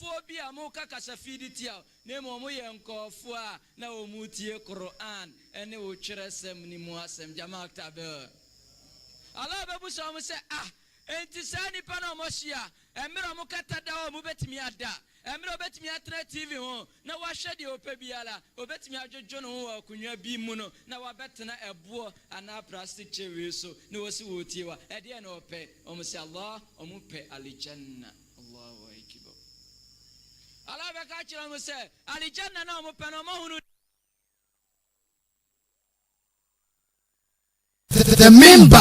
phobia moka kasafiditi ne mo ye nkofo a na omutie Quran ene wo kyerɛsɛm ni mu asɛm jama tabe Allah bebu so mo se enti sani pa na mo hia emira mo kata da o mo betimi ada emira betimi atra TV ho na wa hwɛ de opa biala obetimi adwodwo no ho akunwa bi mu no na wa betena ɛboɔ ana plastic chewe so na wosi wo tie wa ɛde na opɛ o mo se Allah o mo pɛ aljanna Allahu akbar Allah be ka kyerɛ mo se aljanna na o mo pɛ no mo hunu the member.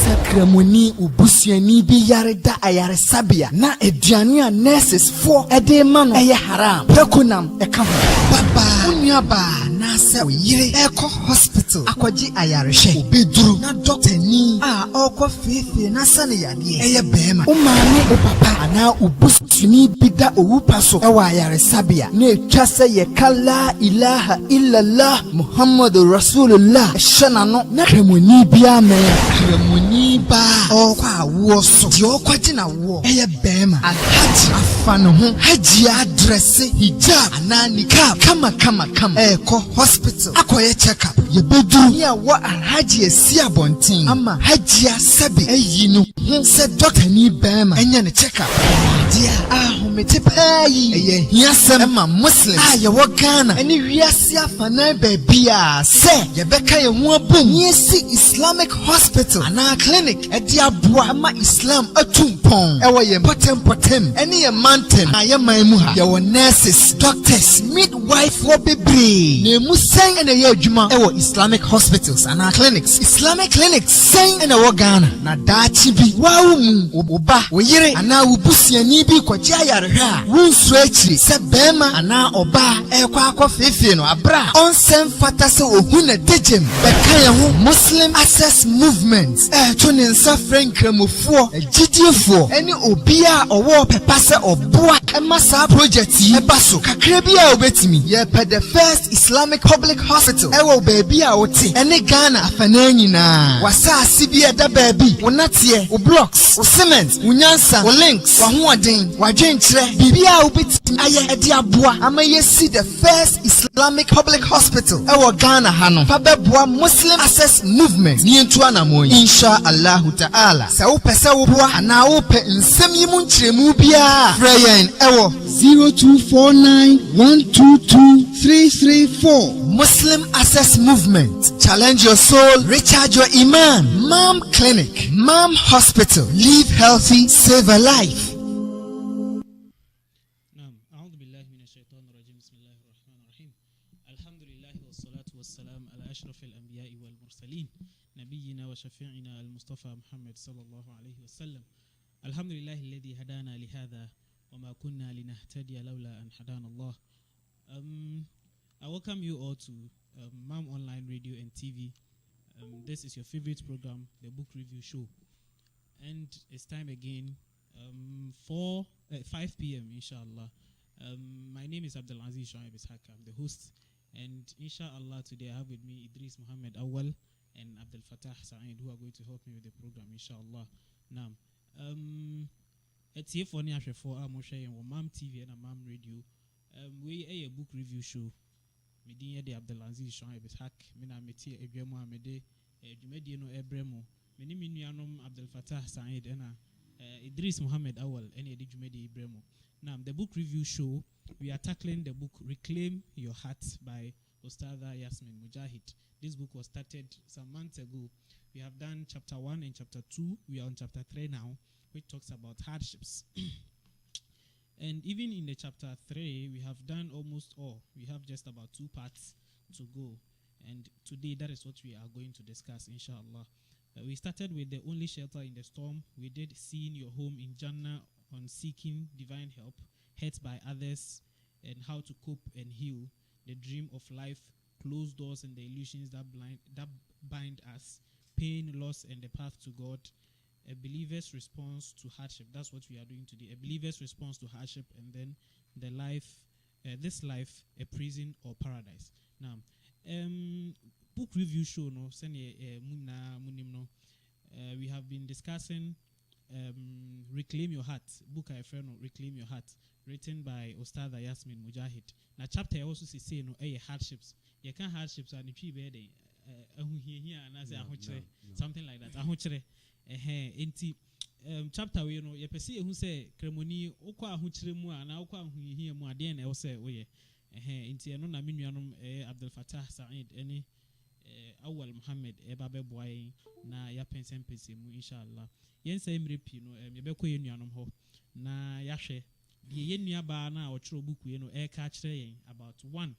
Sakramoni ubusiani bi yareda ayare sabia na eduane a nurses for ede ma no eye haram prekunam eka ho baba unyaba na se yire eko hospital akwaji ayare hwe obeduru na doctor ni a okọ fefe na sane yade eye bema o maame o papa ana ubusiani bi da owupa so e wa ayare sabia na etwa se ye kala ilaha illallah muhammadur rasulullah shana no na kremoni bi amen kremoni ba okwa wo so di okwa gina wo eye bema alhaji afano ho haji address hijab ana nikab kama eko hospital akoye check up ye bedu ya wo alhaji esi abontin ama haji asabi eyi no ho se doctor ni bema enya ne check up dia ahomete payi eye hiasem ema muslim ye wo Ghana eni wiase afana ba bia se ye beka ye ho abom yesi Islamic hospital ana clinic edi aboa ama Islam atumpon ewo ye potem eni ye mountain aye man ha ye wo nurses doctors midwife wo bebre na mu sen ena ye adwuma ewo Islamic hospitals ana clinics Islamic clinics sen ena wo Ghana na daachi bi wawu mu oba wo yire ana wo busiani bi kwaji ayarehwe a wonsu akiri se bema ana oba ekwa akofefe no abra onsem fata se ohuna dejem beka ye ho Muslim Access Movement to ninsa frank kremofo agidiefo eni obi a owo pepa se oboa emasa project yi eba so kakra bi a obetimi ye pe the first Islamic public hospital ewo baby a wote eni Ghana afana nyina wasa asibi eda baby wonatie wo blocks wo cement wo nyansa wo links wo hoɔden wadwenkyerɛ bibi a obetimi aye edi aboa ama yesi the first Islamic public hospital ewo Ghana ha no fa beboa Muslim Access Movement ni ntu anamoyi insha Allah ta'ala sa wo pese wo boa ana wo pe nsem yi mu nkyeremu bia freyen ewo 0249122334 Muslim Access Movement. Challenge your soul, recharge your iman. Mom Clinic, Mom Hospital. Live healthy, save a life. نبينا وشفيعنا المصطفى محمد صلى الله عليه وسلم الحمد لله الذي هدانا لهذا وما كنا لنهتدي لولا أن هدانا الله. I welcome you all to Mom Online Radio and TV. This is your favorite program, the Book Review Show, and it's time again 5 p.m. inshallah. My name is Abdulaziz Shoaib Ishaq. I'm the host, and inshallah today I have with me Idris Muhammad Awal and Abdul Fattah Saeed, who are going to help me with the program, inshallah. Now, it's here for me for Mom TV and Mom Radio. We a book review show. Medina de Abdulaziz Shoaib Ishaq. Mina meti Ebremo Amede, Jumediano Ebremo. Many Minuanum Abdul Fattah Saeed and Idris Muhammad Awal, and Jumedi Ebremo. Now, the book review show, we are tackling the book Reclaim Your Heart by Ustadha Yasmin Mujahid. This book was started some months ago. We have done chapter 1 and chapter 2. We are on chapter 3 now, which talks about hardships. And even in the chapter 3, we have done almost all. We have just about 2 parts to go. And today, that is what we are going to discuss, inshallah. We started with the only shelter in the storm. We did seeing your home in Jannah on seeking divine help, hurt by others, and how to cope and heal, the dream of life, closed doors and the illusions that bind us, pain, loss, and the path to God, a believer's response to hardship. That's what we are doing today. A believer's response to hardship, and then the life, this life, a prison or paradise. Now, book review show no send muna munim no we have been discussing Reclaim Your Heart book I friend Reclaim Your Heart written by Ustadha Yasmin Mujahid. Na chapter also say no hardships. You can hardships and the be there something like that. Ahochre enti chapter we no ye pese ehu say kremoni okwa ahochre mu ana okwa ahohia mu ade na e wo say we enti eno na menuanom Abdul Fattah Said eni Awal Muhammad eba beboy na ya pensem mu inshallah yen say mrepi no ye be ko yenuanom ho na ya hwe de yenua ba na o chiro book we no e ka kire yen about one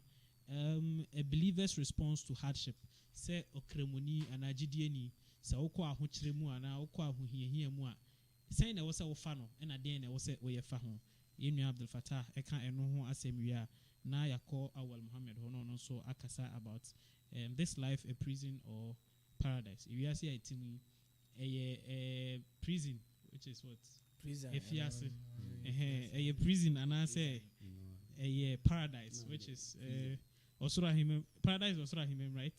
a believer's response to hardship say okremoni anagidie ni say okwa ahochire mu ana okwa ahohiahia mu a say na wo say wo fa no na den na wo say wo ye fa ho yenua Abdul Fattah e ka eno ho asem wi a na yakọ Awal Muhammad ho no so akasa about this life a prison or paradise. If you see a team a prison which is what prison if you see a prison and I say a paradise which is osura him paradise osura him right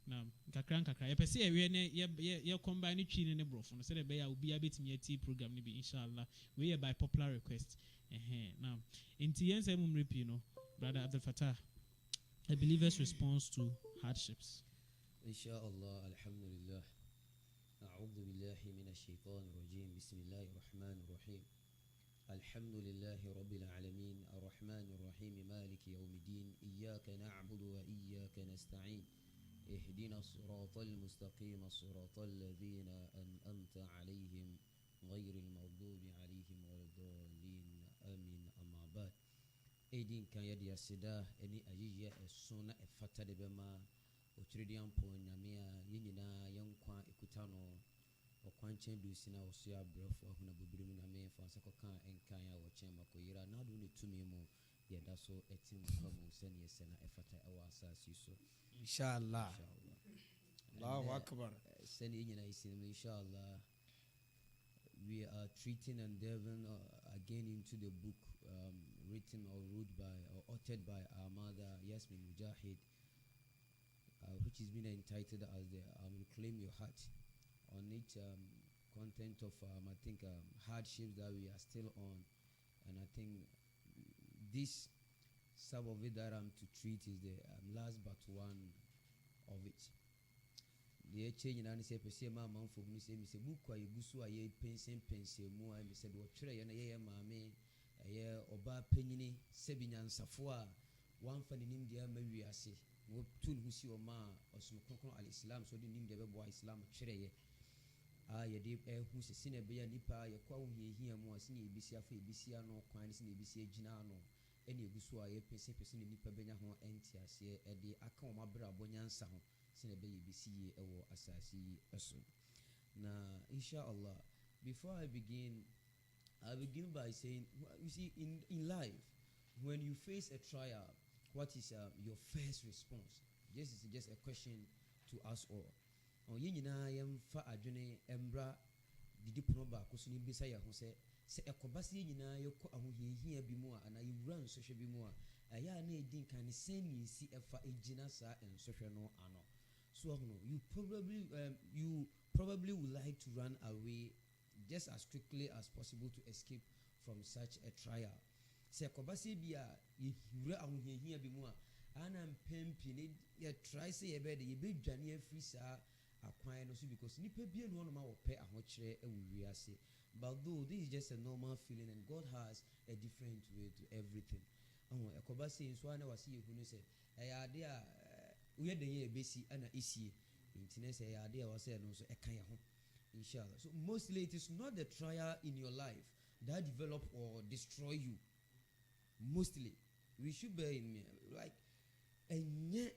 now kakra you see we ye combine twi ne brofo no say the be ya obi abetimi ati program ni be inshallah we by popular request now into yen say mum repeat no brother Abdul Fattah a believer's response to hardships. Inshallah, alhamdulillah. أعوذ بالله من الشيطان الرجيم بسم الله الرحمن الرحيم الحمد لله رب العالمين الرحمن الرحيم مالك يوم الدين إياك نعبد وإياك نستعين اهدنا الصراط المستقيم صراط الذين أنعمت عليهم غير المغضوب عليهم ولا الضالين آمين أما بعد Edin kan yɛ de aseda ani ayiyɛ ɛso na ɛfata de bɛma ɔtwerɛdi ampo nyame a yɛn nyinaa yɛnkwa ekuta no ɔkwankyɛn do si na ɔso yɛ abrɛfo ahona bobire mu nyame fa nsa kɔka ɛnkan a wɔkyɛn makɔyera na ado ne tumi mu yɛda so ɛtim kwa mu sɛneɛ sɛ na ɛfata ɛwɔ asase so inshallah Allahu akbar sɛneɛ nyinaa yɛsi mu inshallah we are treating and delving again into the book written or wrote by or authored by our mother Yasmin Mujahid, which is been entitled as the Reclaim Your Heart. On it, content of I think hardships that we are still on, and I think this some of it that I'm to treat is the last but one of it. The change in any say ma man for me say book kwa yugusu aye pension mu I me said wo twere ye na ye maame eye oba panyini sebinyansafo a wamfa ne nim dia ma wiase wo tun husi o ma osum konkon al-islam so de nim dia bebo islam twere ye ye de hu sisi na be ya nipa ye kwa wo hia mu ase ne ebisi afa ebisi ano kwan ne se ne ebisi agina ano ene egusu aye pension ne nipa benya ho entiase e de aka o mabra abonyansa ho sine be ebisi ye ewo asasi eso na inshallah before I begin by saying, you see, in life, when you face a trial, what is your first response? This is just a question to us all. Yinina yam fa adwene embra didi pono ba ko so ni bisa ya ho se ekobase yinina yeko ahohiahia bi mu a ana yewura nsohwe bi mu a aya na edin kan sen ni si efa ejina sa ensohwe no ano. So you probably would like to run away just as quickly as possible to escape from such a trial. Se kobase bia yewura ahohiahia bi mu a ana mpempi ne ye try say ye be de ye bedwane afiri saa akwan no so because nipa bia no ma wo pe ahokyere ewuwiase. But though this is just a normal feeling and God has a different way to everything. Ekobase nso ana wase yehunu se ade a uye de ye besi ana isie intine se ade a wase no so eka ye ho inshallah. So mostly it is not the trial in your life that develop or destroy you. Mostly we should bear in mind like enye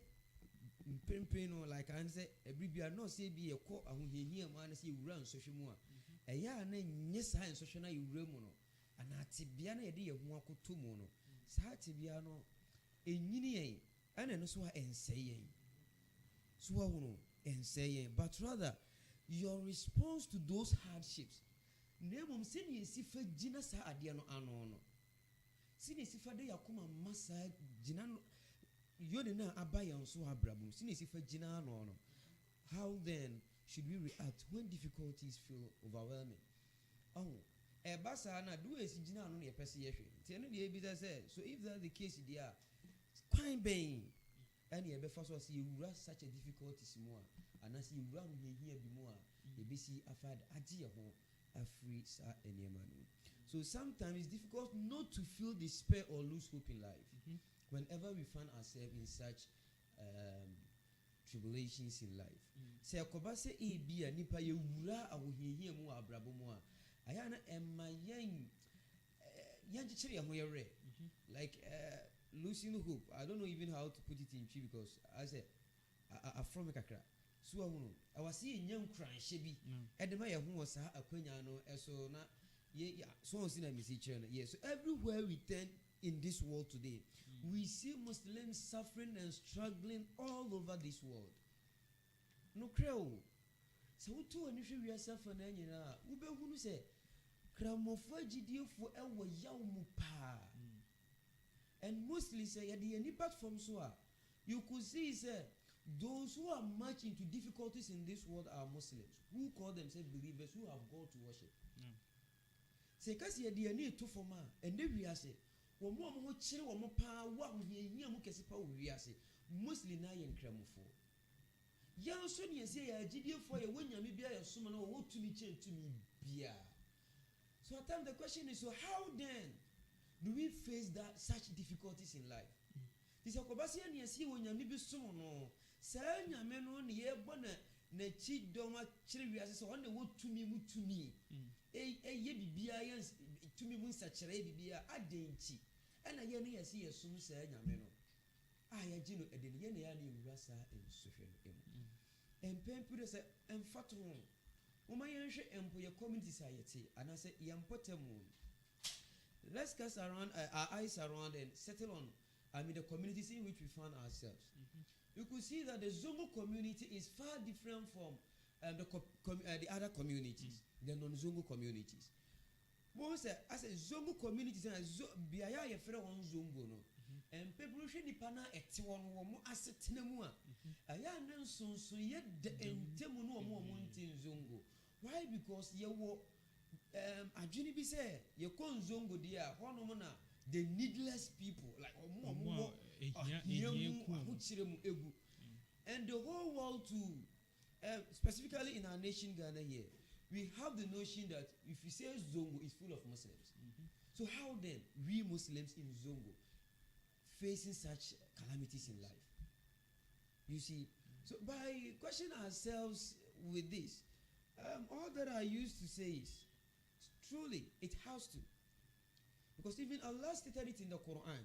mpempe no like I say everybia no say bi ekọ ahohiahia mu ana say wura nsohwe mu a eya na nye saa nsohwe na yewura mu no ana atibia na yede ye ho akoto mu no saa atibia no enyini yen ana no so a enseye so wa no enseye but rather your response to those hardships nemom se ne sifa gina saa ade no ano no se ne sifa de yakoma masa gina no yodina abayan so abrabum sinisi fa gina no. How then should we react when difficulties feel overwhelming? Oh, e basa na do esi gina no na yepese yehwe. Tie no de ebi say so if that the case there kwan ben and ye be fa so say you such a difficulties mo a anasi you run here bi mo a ye be see afad agi ye ho afri sa enema no. So sometimes it's difficult not to feel despair or lose hope in life. Whenever we find ourselves in such tribulations in life. Say akoba se e bia nipa ye wura awohiehie mu abrabo mu a aya na emma yen chire ye ho ye re like losing hope. I don't know even how to put it in tree because I say I from kakra so ahunu I was seeing nyam kranhye bi edema ye ho sa akwanya no eso na ye so on na message channel. Yes, so everywhere we turn in this world today we see Muslims suffering and struggling all over this world. No creo. So to ani hwe wiasa fa na nyina wo be hunu se kramofo agidiefo ewo yaw mu pa. And mostly say ya the any platform so you could see say those who are much into difficulties in this world are Muslims who call themselves believers who have God to worship. Say kasi ya the any to forma and they wiase wo mo ho kire wo mo pa wa ho hia mu kese pa wo wiase mostly na ye nkramofo ya so ne se ya agidiefo ya wonyame bia ya som na wo tumi chentumi bia. So at time the question is, so how then do we face that such difficulties in life? This akobasi ya ne se wonyame bi som no sa nyame no ne ye bona na chi doma kire wiase so on wo tumi mu tumi ye bibia ya tumi mu nsakire bibia adenchi ana ye ne yesi yesum sa nyame no ya gino edeni ye ne ya ne wura sa ensohwe no emu empempure se emfato Uma yenhwe empo ye communities ayete anase yempotemu. Let's cast around our eyes around and settle on the communities in which we find ourselves. You could see that the Zongo community is far different from the other communities, the non-Zongo communities. Most as a Zongo communities and biaya ye fere on Zongo no. And people should depend on it one more asset nemua. Aya nanso ye de entemu no mo montin Zongo. Why? Because ye wo adwini bi say ye kon Zongo dia hono na the needless people like and the whole world too, specifically in our nation Ghana here, we have the notion that if you say Zongo is full of Muslims. So how then we Muslims in Zongo facing such calamities in life? You see, so by questioning ourselves with this, all that I used to say is, truly, it has to. Because even Allah stated it in the Quran,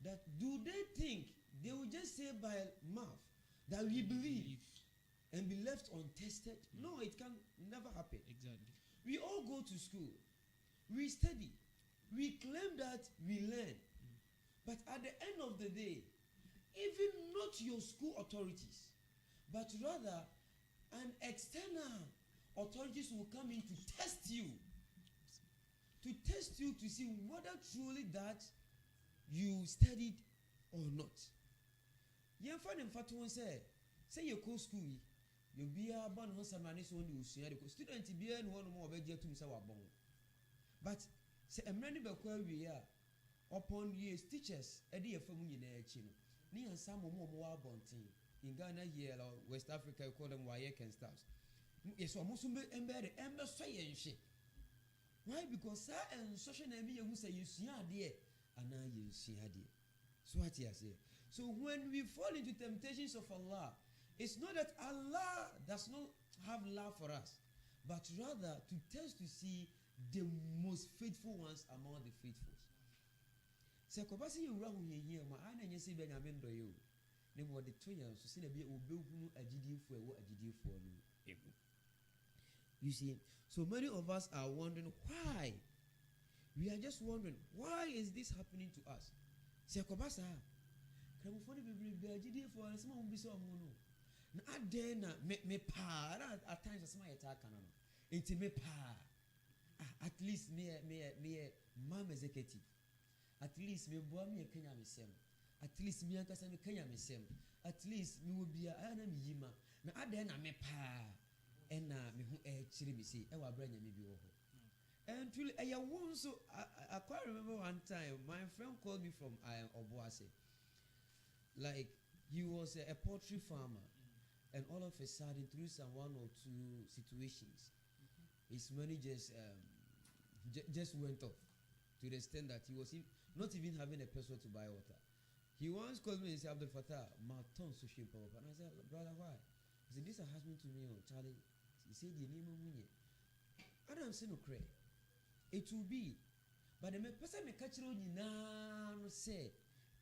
that do they think they will just say by mouth that we believe and be left untested? No, it can never happen. Exactly. We all go to school, we study, we claim that we learn. But at the end of the day, even not your school authorities, but rather an external authorities will come in to test you to see whether truly that you studied or not. Yen fa dem fatu won say you go school you be ban ho samani so ni usua de student be no ho no mo obeje tum say wa bon. But say emrani be kwa wi a upon years teachers e de yefam nyina achi no ni ansa mo wa bontin in Ghana here or West Africa we call them Wayek and staffs. Yes, so most embedded so yenhwe. Why? Because sir and social name you say you see ade and now you see ade. So what you say? So when we fall into temptations of Allah, it's not that Allah does not have love for us, but rather to test to see the most faithful ones among the faithful. Se kobasi you ra huye ma ana nyese be nyame ndo yo. Ne mo de to yan so se na be obehunu agidifo e wo agidifo no egu. You see, so many of us are wondering why. We are just wondering why is this happening to us? Se kobasa kramufo de be agidifo na se mo bi so mo no. Na aden na me pa at times as my attack no. Enti me pa. At least me mom executive. At least me boa me Kenya me sem. at least me ankasa me kanya me sem at least me will be a na me yima na ade na me pa ena me ho chire me say e wa bra nya me bi wo ho and truly I won so I quite remember one time my friend called me from Obuase. Like he was a poultry farmer, and all of a sudden through some one or two situations his money just went off to the extent that he was not even having a person to buy water. He once called me and said, Abdul Fattah, my tongue so shape up. And I said, brother, why? He said, this has happened to me, Charlie. He said, the name of me. I don't say no cray. It will be. But the person me catch you no say,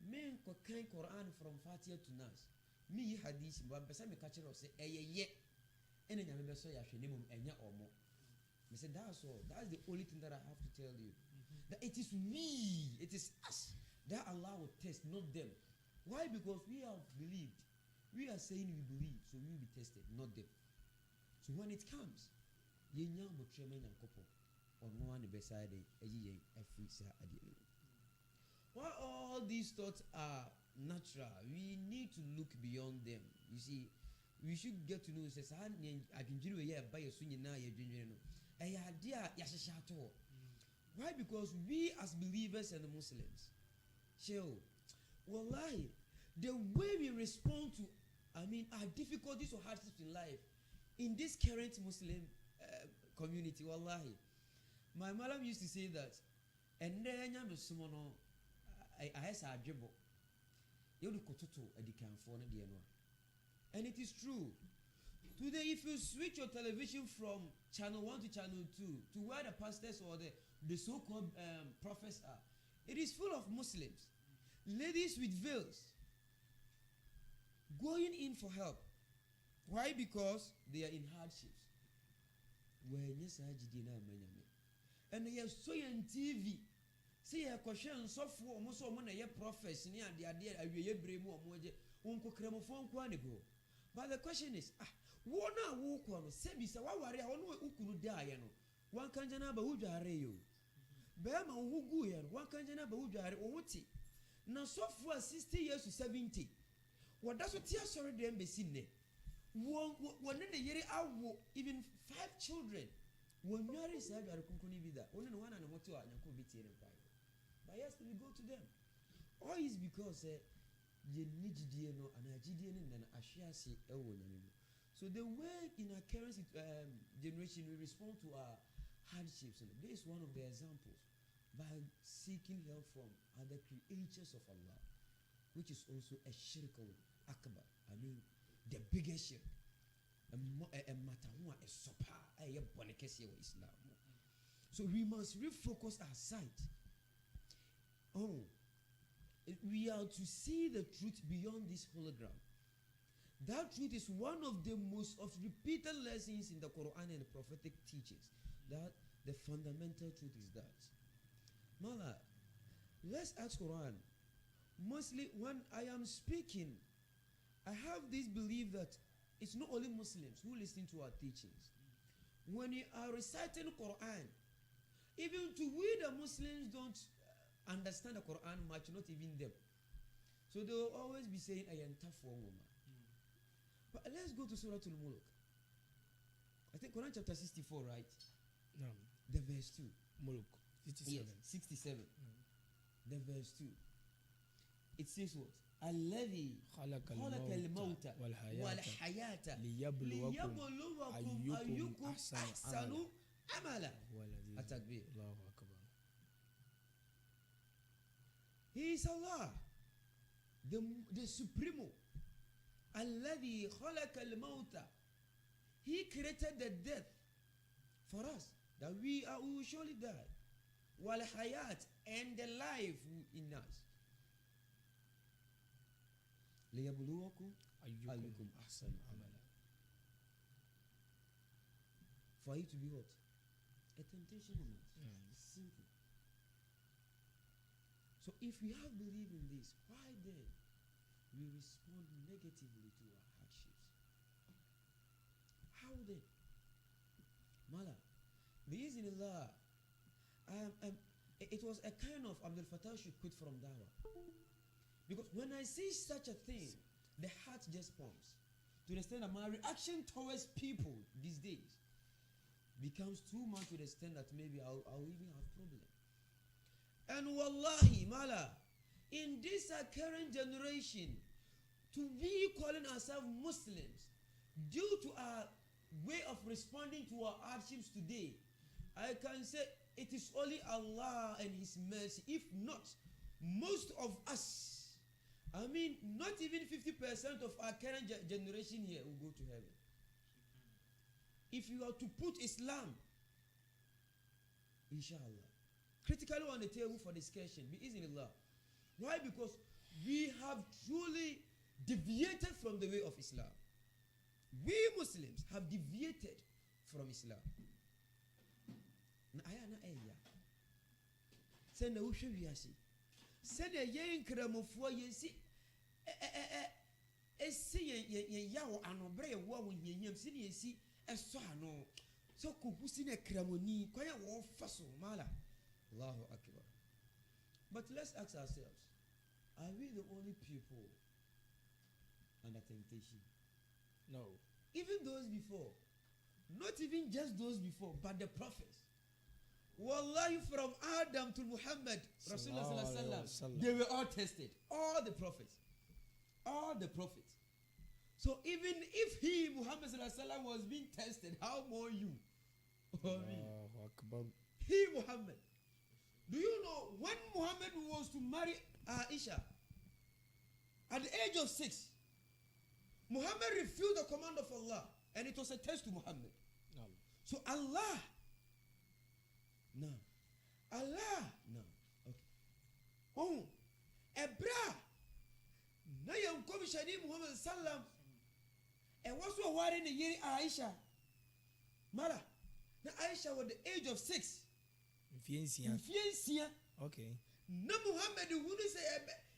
men ko kind Quran from Fatiha to Nas. Me hadith, but person me catch you say, ye. And then you so ya name enya omo. I said, that's all. That's the only thing that I have to tell you. That it is we, it is us that Allah will test, not them. Why? Because we have believed. We are saying we believe, so we will be tested, not them. So when it comes, while all these thoughts are natural, we need to look beyond them. You see, we should get to know. Why? Because we as believers and Muslims, wallahi, the way we respond to, our difficulties or hardships in life, in this current Muslim community, wallahi, my mother used to say that, and then and it is true. Today, if you switch your television from channel 1 to channel 2 to where the pastors or the so-called prophets are, it is full of Muslims, ladies with veils, going in for help. Why? Because they are in hardships. And they are so on TV. See a question so for almost so many prophets near the idea of your bremo or unko cremophone quanigo. But the question is, wona walk on Sebisa, what worry I want to die. One canjanaba ujareyo. Bema uguyan, one canjanaba ujare or wuti. Now so for 60 years to 70. What does what tears already them be seen there? One in the year out even 5 children. When you are a side, you are only one and what you are, and could be tearing by. But yes, we go to them. All is because you need GDN and a GDN and a share say, so the way in our current generation we respond to our hardships, and this is one of the examples by seeking help from other creatures of Allah, which is also a shirk akbar. The biggest shirk. A matter a sopa a bonekesi of Islam. So we must refocus our sight. We are to see the truth beyond this hologram. That truth is one of the most repeated lessons in the Quran and the prophetic teachings. That the fundamental truth is that. Mala, let's ask Quran. Mostly when I am speaking, I have this belief that it's not only Muslims who listen to our teachings. When you are reciting Quran, even to we the Muslims don't understand the Quran much, not even them. So they will always be saying, I am tough for woman. But let's go to Surah Al-Mulk. I think Quran chapter 64, right? No. The verse 2. Mulk 67. Yes, 67. The verse 2. It says what? الذي خلق الموت والحياة ليبلوكم أيكم أحسن عملا. التكبير. الله أكبر. He is Allah, the Supremo. الذي خلق الموت. He created the death for us, that we will surely die. والحياة, and the life in us. ليبلوكم أيكم أحسن عملا. For you to be what? A temptation on us. Simple. So if we have believed in this, why then we respond negatively to our hardships? How then? Mala, Biiznillah, it was a kind of Abdul Fattah should quit from Dawah. Because when I see such a thing, the heart just pumps. To the extent that my reaction towards people these days becomes too much to the extent that maybe I'll even have problem. And wallahi, mala, in this current generation, to be calling ourselves Muslims due to our way of responding to our hardships today, I can say it is only Allah and His mercy. If not, most of us, I mean, not even 50% of our current generation here will go to heaven. If you are to put Islam, inshallah, critically on the table for discussion, bi-iznillah. Why? Because we have truly deviated from the way of Islam. We Muslims have deviated from Islam. Na aya na aya. Say na uhwe wiase. Say na yen kramofo yensi esi yen yawo anobre ye wo hianyam si ne esi eso ano. So kubusi na kramoni kwaya wo faso mala. Allahu Akbar. But let's ask ourselves, are we the only people under temptation? No. Even those before, not even just those before, but the prophets. Wallahi, from Adam to Muhammad, Rasulullah sallallahu alaihi wasallam, they were all tested. All the prophets. All the prophets. So even if he, Muhammad sallallahu alaihi wasallam, was being tested, how more you? Or me? He, Muhammad. Do you know when Muhammad was to marry Aisha, at the age of 6, Muhammad refused the command of Allah, and it was a test to Muhammad. No. So Allah, no. Allah, no. Okay. Oh, Ebra, na yam komishani Muhammad sallam, and what's what war in the year Aisha? Mara, na Aisha was the age of 6. Fiancia. Okay. Na Muhammad who say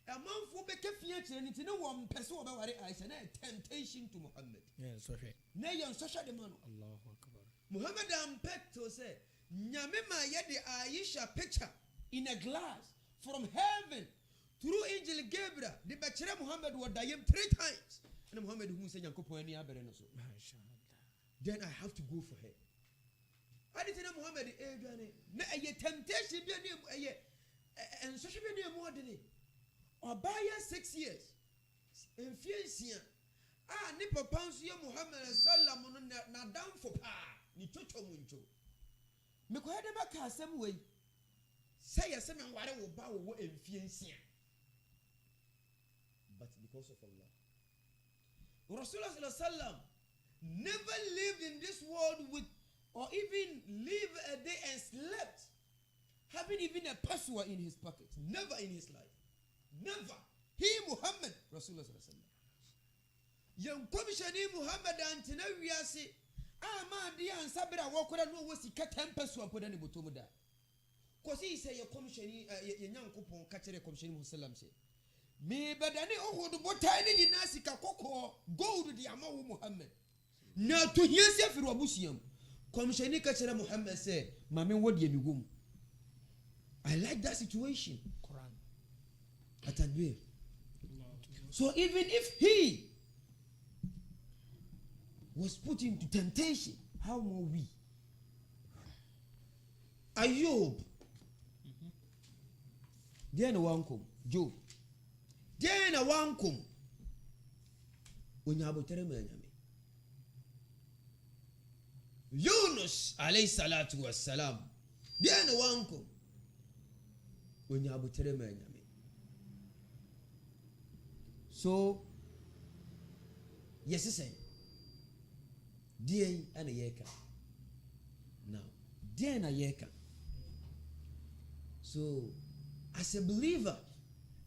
a man for be fiancia and no one person about Aisha, na temptation to Muhammad. Yeah, so okay. Na yan social the man. Allahu Akbar. Muhammad ampet to say, Nyame ma yede Aisha picture in a glass from heaven through angel Gabriel. The bachelor Muhammad would die 3 times. And Muhammad who say Yankopo any abere no so. Then I have to go for her. I didn't know Muhammad na a temptation be near and social be near more than it. Or by 6 years. In Fiancia. Ah, Nipper Pounds here Muhammad and Salam na down for pa. Ni chocho muncho. Me ko hede maka asem we. Say asem nware wo ba wo emfiansia. But because of Allah. Rasulullah sallallahu alaihi wasallam never lived in this world with or even live a day and slept having even a password in his pocket. Never in his life. Never. He Muhammad Rasulullah sallallahu alaihi wasallam. Young commissioner Muhammad antina wiase ama dia ansabira wokora no wosi ka 10 peso apoda ne botomu da. Cause he say your commissioner ye nyankopon ka kire commissioner Muhammad say me badane ohodo botai ne nyina sika kokko gold di amawo Muhammad. Na to hiase afiri wabusiam. Commissioner ka kire Muhammad say mame wodi amigum. I like that situation. Quran. Atadbir. So even if he was put into temptation, how more we? Ayub. Then wankum. Job. Then wankum. Unyabotere menyame. Yunus alayhi salatu wassalam. Then wankum. Unyabotere menyame. So, yes, I say. Dear and a yeka. Now, dear and a yeka. So, as a believer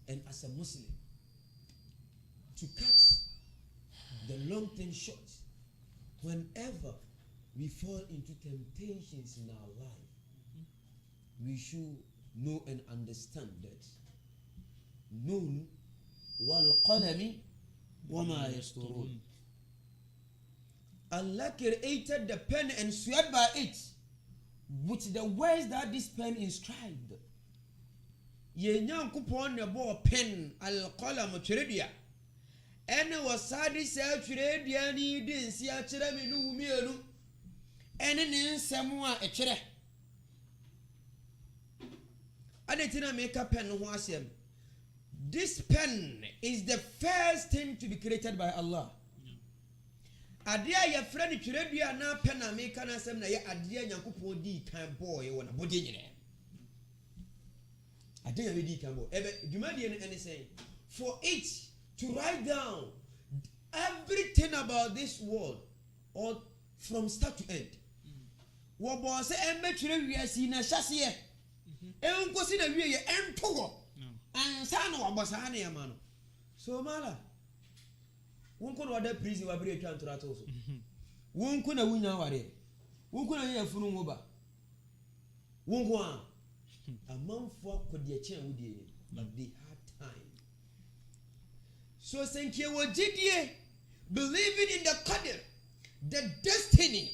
and as a Muslim, to cut the long thing short, whenever we fall into temptations in our life, we should know and understand that Nun wal qalami wama yasturun. Allah created the pen and swear by it with the words that this pen inscribed. ye nyankopon ne bo pen alqalam twerɛdua ene wasade sɛ twerɛdua ni di nsi a kyerɛ me no mienu ene ne nsɛm a ɛkyerɛ adetina make pen ho asɛm. This pen is the first thing to be created by Allah. Adia ya friend twerɛdua na pen na make na asɛm na yɛ adia nyankopon di kan boy wona body nyine. Adia ya di kan boy ebe dwumadie no ene say for it to write down everything about this world or from start to end. Wo bo say embe twerɛwia na hyase enkosi na wie ye entogo ansa na wabasa na yama no so mala wonko na wada prison wa bere atwa ntora to so wonko na wunya ware wonko na yɛ funu ngo ba wonko a amanfo akodi akyɛ wudie ni but they had time so senke wogidie believing in the qadr the destiny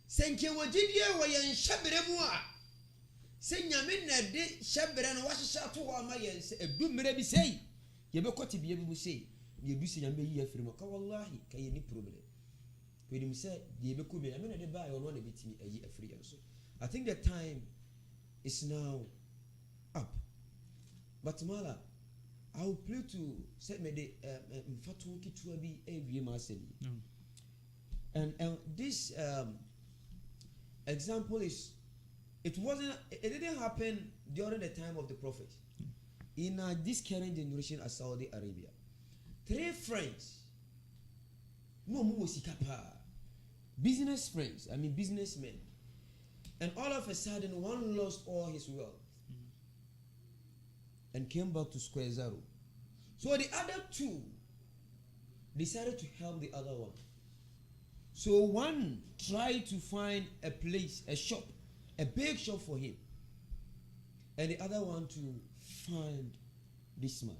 senke wogidie wo yɛn hyɛbere mu a se nyame na de hyɛbere no wahyehyɛ to hɔ ama yɛn se edumere bi sei yɛbɛkɔte bia bi mu sei yɛdu se nyame yi afiri mu ka wallahi ka yɛ ni problem kwedim se de yɛbɛkɔ bi nyame na de ba yɛ ɔno na betimi ayi afiri yɛn so. I think the time is now up, but mala I will play to set me the mfato kitua bi ewie ma asɛm and this example is it didn't happen during the time of the prophet. In this current generation of Saudi Arabia, 3 friends, business friends, I mean businessmen, and all of a sudden one lost all his wealth and came back to square zero. So the other 2 decided to help the other one. So one tried to find a place, a shop, a big shop for him, and the other one to find this man.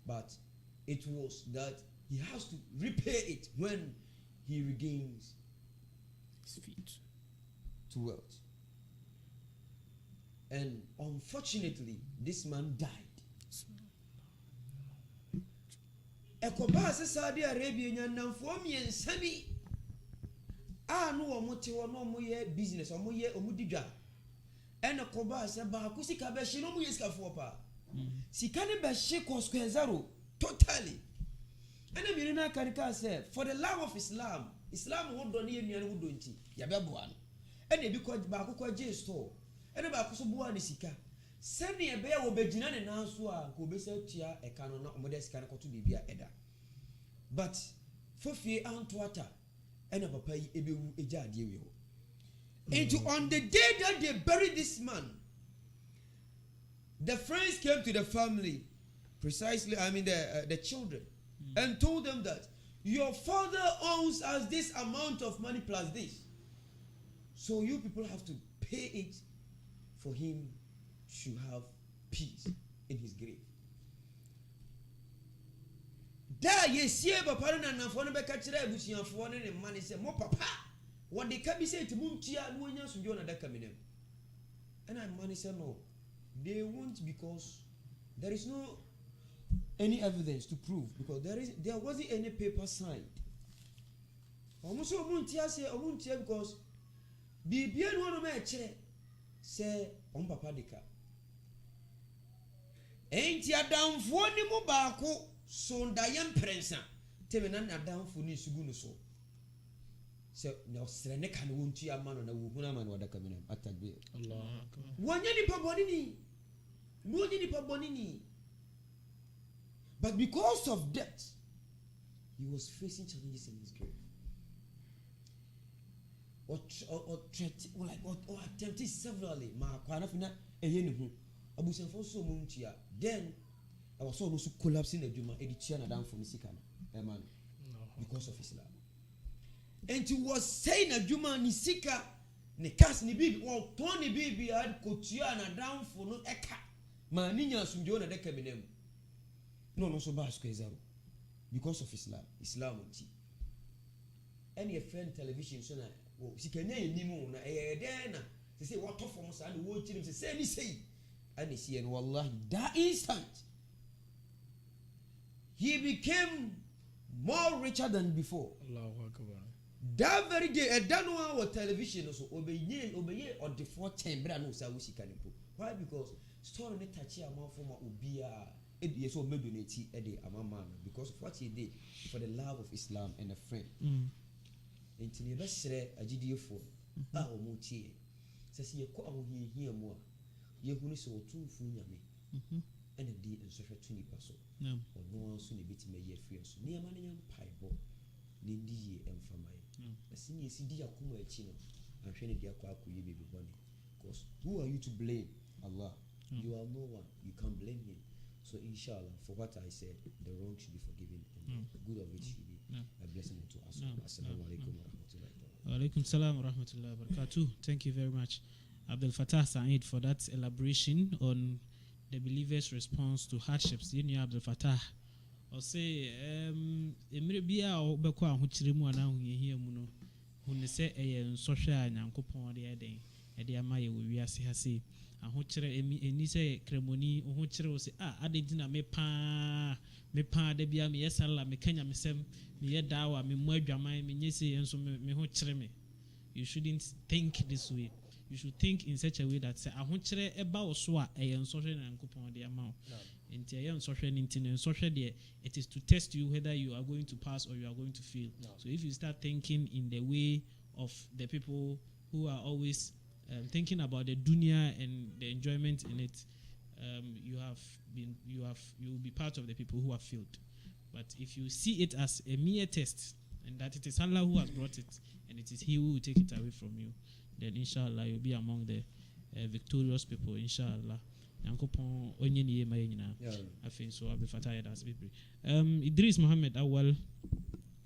But it was that he has to repay it when he regains his feet to wealth. And unfortunately, this man died. Ekoba se Saudi Arabia nyanamfo miensami no omote wono moye business omoye omudidwa ene koba se ba ko sika be hye no moye sika fo pa sika ne be hye ko square zero totally ene mi na kanika say for the love of Islam wo do ne yenuan wo do nti ya be boa no ene bi ko ba ko je store ene ba ko so boa ne sika sɛne ebe ya wo begina ne nan so a ko be se tua e ka no na omode sika ne ko to bibia eda but fofie antoata ena papa yi ebewu eja ade we ho into on the day that they buried this man, the friends came to the family, precisely the children, and told them that your father owes us this amount of money plus this, so you people have to pay it for him to have peace in his grave. Da yesie papa na nanfo no beka kire abusuafo ne mane se mo papa what they can be said to muntia no nya sunjo na daka menem and I man say no, they won't, because there is no any evidence to prove, because there wasn't any paper signed. Almost muntia say muntia because bibia no no me kire say on papa deka enti adamfo ni mu baako so ndayem prensa teme na nadamfo ni sugu no so se na osre ne kan wontu amano na wo huna amano wadaka menam atagbe Allah akbar wonye ni pa bonini but because of that he was facing challenges in his grave or attempted severally ma kwa na fina eye ne hu abusanfo so muntia then I was also collapsing the Juma edition and down from Nisika, man, because of Islam. And he was saying a Juma Nisika, Nikas Nibi, or Tony Bibi had Kotia and down for no Eka. Maninya Sunjona Decaminem. No, so Basquezaro. Because of Islam. Any friend television, so she can name Nimona, Dana. They say, what of us and watching him say, and see and wallahi that instant he became more richer than before. Allahu Akbar. That very day, a done one television also obey or the 14 brand no Sawusi Kanipo. Why? Because story ne touchy amount from Ubia, it so maybe donate a day among man because of what he did for the love of Islam and a friend. Until you best say a GDA for our muti says you call here more. You who is so 2 funyame and a day and social 20 person or no one soon a bit may ye free so near money and pipe. Nindi and for my senior CD Akuma Chino and Shani Diakwaku you be bonny. Because who are you to blame? Allah. You are no one. You can't blame him. So inshallah, for what I said, the wrong should be forgiven and the good of it should be a blessing to us. Assalamu alaikum wa rahmatullahi wa alaikum salam wa rahmatullahi wa barakatuh. Thank you very much, Abdul Fattah Saeed, for that elaboration on the believer's response to hardships. You know, Abdul Fattah. Or say, Emrebia or Bequa, which remove now here, Muno, who say a social and uncle pond the other, and the Amaya we are see, and which any say cremoni, or which say, I didn't me pa, de bia me, yes, Allah, me Kenya, me sem, me dawa, me murder my me, and so me me. You shouldn't think this way. You should think in such a way that say, I want to about swa a social and uncle pond the amount. It is to test you whether you are going to pass or you are going to fail. So if you start thinking in the way of the people who are always thinking about the dunya and the enjoyment in it, you will be part of the people who have failed. But if you see it as a mere test and that it is Allah who has brought it and it is He who will take it away from you, then inshallah you'll be among the victorious people, inshallah. Yankopon onye ni yema nyina afin so abefata das bibri. Idris Muhammad Awal,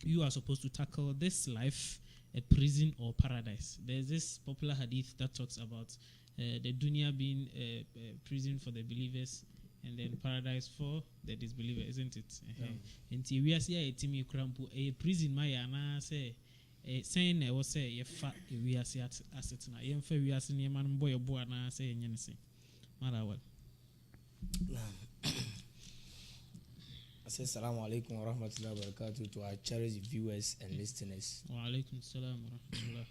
you are supposed to tackle this life a prison or paradise. There's this popular hadith that talks about the dunya being a prison for the believers and then paradise for the disbeliever, isn't it? Nti we are see a timi krampo a prison my ana say saying was say ye fa we are see asset na ye mfa we are see man boy na say nyense. I say Assalamu alaikum wa rahmatullahi wa barakatuh to our cherished viewers and listeners. Wa alaikum salam wa rahmatullah.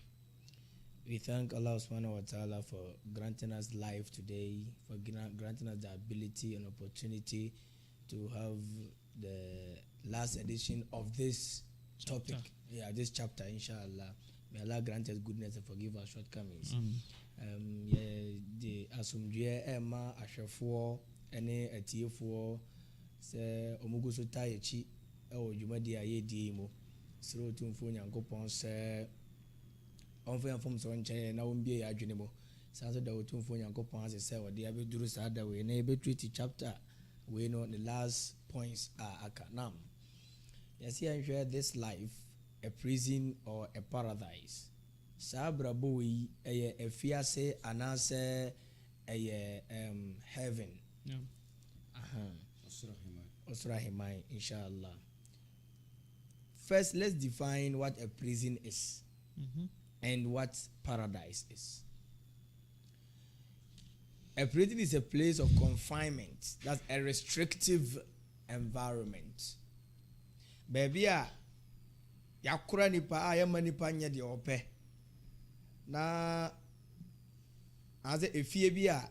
We thank Allah subhanahu wa ta'ala for granting us life today, for granting us the ability and opportunity to have the last edition of this topic. This chapter, inshallah. May Allah grant us goodness and forgive our shortcomings. The asumdue Emma Ashafo any atiefoɔ sɛ ɔmugu so ta yɛkyi ɛwɔ dwumadi a yɛdie mu sɛ ɔtumfo Nyankopɔn sɛ ɔmfa yɛmfom sɛ ɔnkyɛn na wɔmbie yɛ adwene mu saa so da ɔtumfo Nyankopɔn ase sɛ wɔde abɛduru saa da wei na yɛbɛtwiti chapter wei no the last points a aka nam yɛsɛ yɛnhwɛ this life a prison or a paradise. Saa brabo yi ɛyɛ afiase anaasɛ ɛyɛ heaven. Osrahiman inshallah. First, let's define what a prison is and what paradise is. A prison is a place of confinement. That's a restrictive environment. Baby, yakura nipa ayama nipa nye de ope. Na aze efie bi a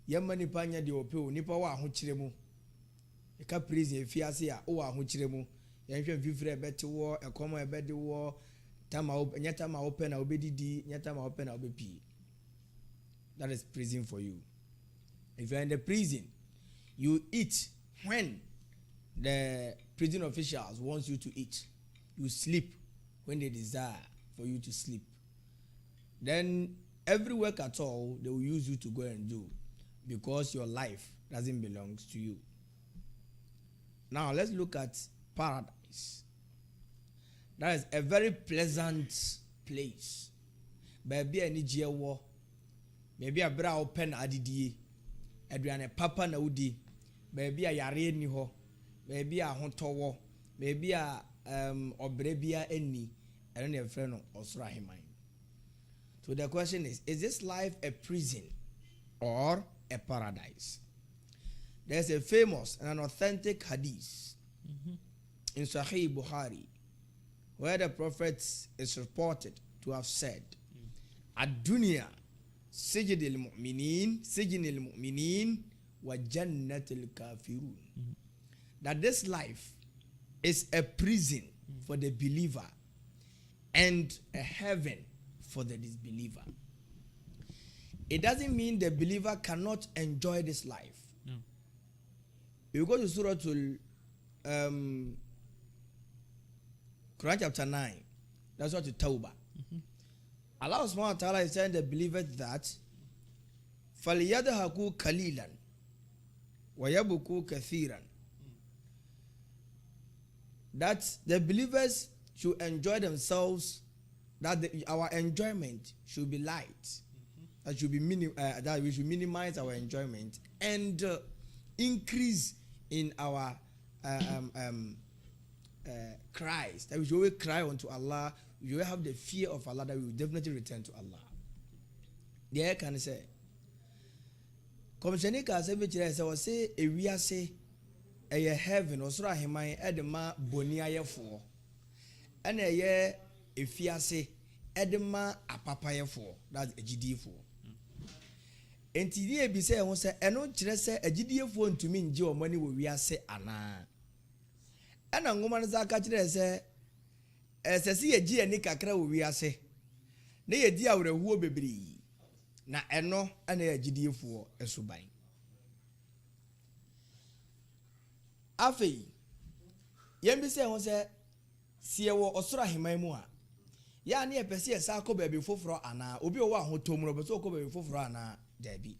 yamma nipa nya de ope o nipa wa ahokyere mu e ka prison efie ase a o wa ahokyere mu yenhwe fifire bete wo ekomo ebede wo tama nyata ma open na obedidi nyata ma open na obepi. That is prison for you. If you are in the prison, you eat when the prison officials wants you to eat. You sleep when they desire for you to sleep. Then every work at all they will use you to go and do because your life doesn't belong to you. Now let's look at paradise. That is a very pleasant place. Baby ani jewo. Baby a bra open adidie. Aduane papa na udi. Baby a yare ni ho. Baby a hontowo. Baby a obrebia eni. I don't have friend Osrahiman. So the question is this life a prison or a paradise. There's a famous and an authentic hadith in Sahih Bukhari where the Prophet is reported to have said, "Ad-dunya sijin al-mu'minin wa jannat al-kafirun." That this life is a prison for the believer and a heaven for the disbeliever. It doesn't mean the believer cannot enjoy this life. No. You go to Surah Quran chapter 9. That's what to Tawbah. Allah subhanahu wa ta'ala is telling the believers that فَلْيَدْهَكُوا قَلِيلًا وَيَبُكُوا كَثِيرًا. That the believers should enjoy themselves, that our enjoyment should be light, that we should minimize our enjoyment and increase in our cries, that we should always cry unto Allah, we will have the fear of Allah, that we will definitely return to Allah. There can say, Commissioner Kasevich, I was say, a we are say, a heaven or sora himai edema bonia for, and a year if you say edema a papaya for, that's a GD for. And today be say, I want say, and not just say a GD phone to mean Joe money will we are say, Anna. And a woman is a catcher say, as I see a G and Nick Akra we are say, nay a dear with a woe baby. Na eno and a GD for a subai. Afei, yembi say won say sie wo osoro aheman mu a ya na yepese esa akọ baabi foforo ana obi o wa hotom no beso akọ baabi foforo ana dabi.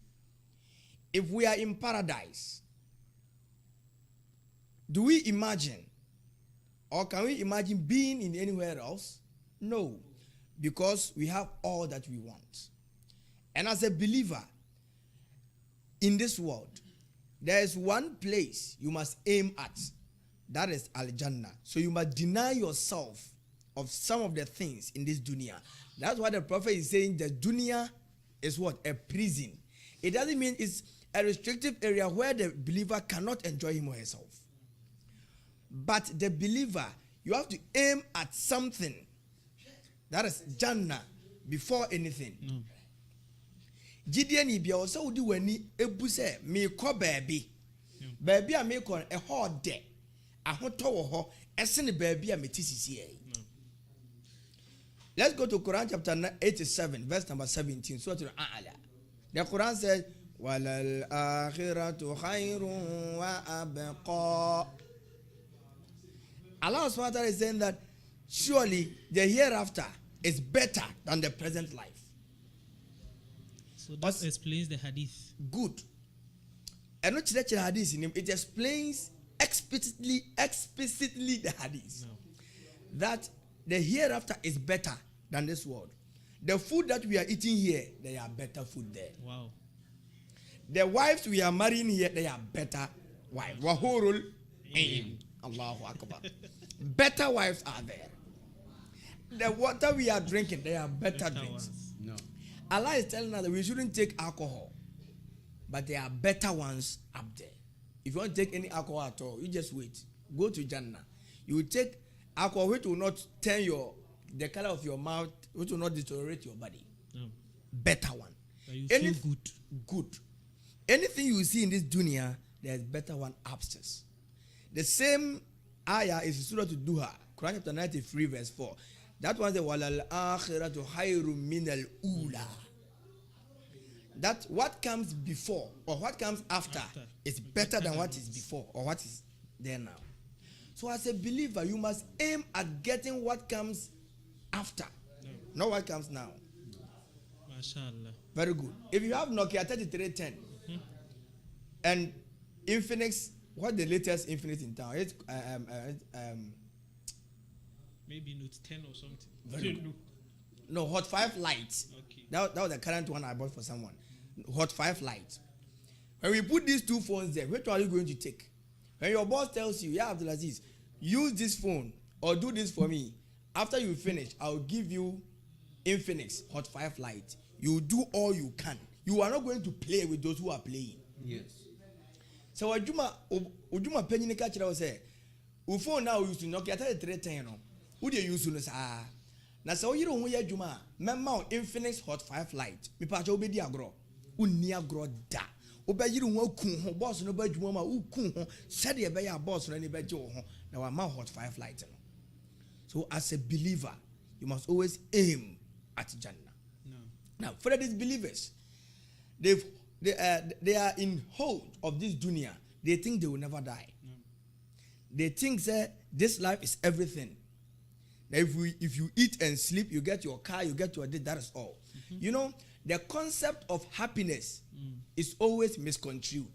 If we are in paradise, do we imagine or can we imagine being in anywhere else? No, because we have all that we want. And as a believer in this world, there is one place you must aim at. That is Al-Jannah. So you must deny yourself of some of the things in this dunya. That's why the Prophet is saying the dunya is what? A prison. It doesn't mean it's a restrictive area where the believer cannot enjoy him or herself. But the believer, you have to aim at something. That is Jannah before anything. No. Gideon ibia o so di wani ebu se me kọ baabi. Baabi a me kọ e ho de. Ahoto wo ho esene baabi a meti sisi e. Let's go to Quran chapter 87 verse number 17. Surah Al-A'la. The Quran says walal akhiratu khairun wa abqa. Allah subhanahu wa ta'ala is saying that surely the hereafter is better than the present life. So that explains the hadith. Good. And not the hadith in him, it explains explicitly the hadith. No. That the hereafter is better than this world. The food that we are eating here, they are better food there. Wow. The wives we are marrying here, they are better wives. Wahurul ain. Allahu Akbar. Better wives are there. The water we are drinking, they are better drinks. Ones. No. Allah is telling us that we shouldn't take alcohol, but there are better ones up there. If you want to take any alcohol at all, you just wait. Go to Jannah. You will take alcohol which will not turn the color of your mouth, which will not deteriorate your body. No. Better one. But you feel good. Good. Anything you see in this dunya, there is better one upstairs. The same ayah is Surah Duha, Quran chapter 93 verse 4. That one says, "Walal akhiratu khairum minal ula." That what comes before or what comes after is better than what is before or what is there now. So as a believer, you must aim at getting what comes after, not what comes now. MashaAllah. Very good. If you have Nokia 3310 and Infinix, what the latest Infinix in town? It's Maybe Note 10 or something. Very good. No, Hot 5 Lite. Okay. That was the current one I bought for someone. Hot 5 Lite. When we put these two phones there, which one are you going to take? When your boss tells you, "Yeah, Abdulaziz, use this phone or do this for me. After you finish, I'll give you Infinix Hot 5 Lite. You do all you can. you are not going to play with those who are playing. Yes. So ojuma penny catch it say, phone now used to knock at 310. Would you use to say? Now, so you don't wear Juma, Mamma Infinix Hot 5 Light, me patch obedi agro, unia gro da. Obey you won't coon, boss no bed woman who coon, said you obey your boss or any bed. Now I'm Hot 5 Light. So, as a believer, you must always aim at Jannah. No. Now, for these believers, they are in hold of this dunya. They think they will never die. No. They think that this life is everything. Now, if you eat and sleep, you get your car, you get your day, that is all. You know, the concept of happiness is always misconstrued.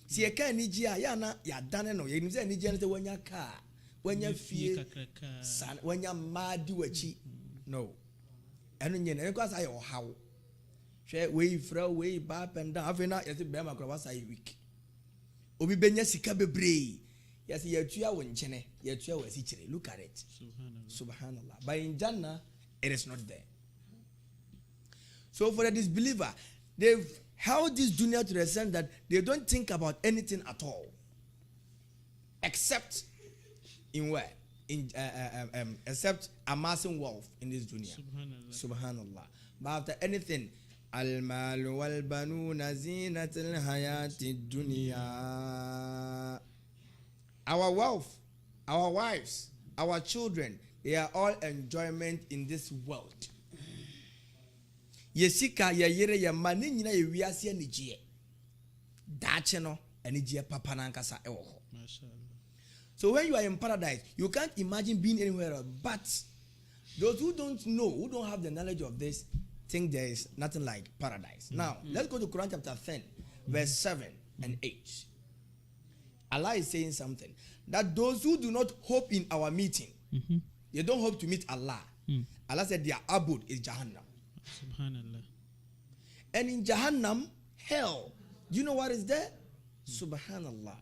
See, you can't need ya done no. You say need when your car, when you feel, when you're mad, do a cheat. No. And then because I how. Share way throw way back and down. I've not yet be my cross a week. Obi benya sika bebre. Yes, you are when chene, you are look at it. Subhanallah. But in Jannah, it is not there. So for the disbeliever, they've held this dunya to the sense that they don't think about anything at all, except in where, except amassing wealth in this dunya. Subhanallah. But after anything, al-mal wal-banuna zinatul hayati dunya. Our wealth, our wives, our children, they are all enjoyment in this world. Yesika ya yere ya mani nyina ye wiase anigye. Dache no anigye papa na nkasa ewo ho. So when you are in paradise, you can't imagine being anywhere else. But those who don't know, who don't have the knowledge of this, think there is nothing like paradise. Now, let's go to Quran chapter 10, verse 7 and 8. Allah is saying something. That those who do not hope in our meeting, they don't hope to meet Allah. Allah said their abode is Jahannam. Subhanallah. And in Jahannam, hell. Do you know what is there? Subhanallah.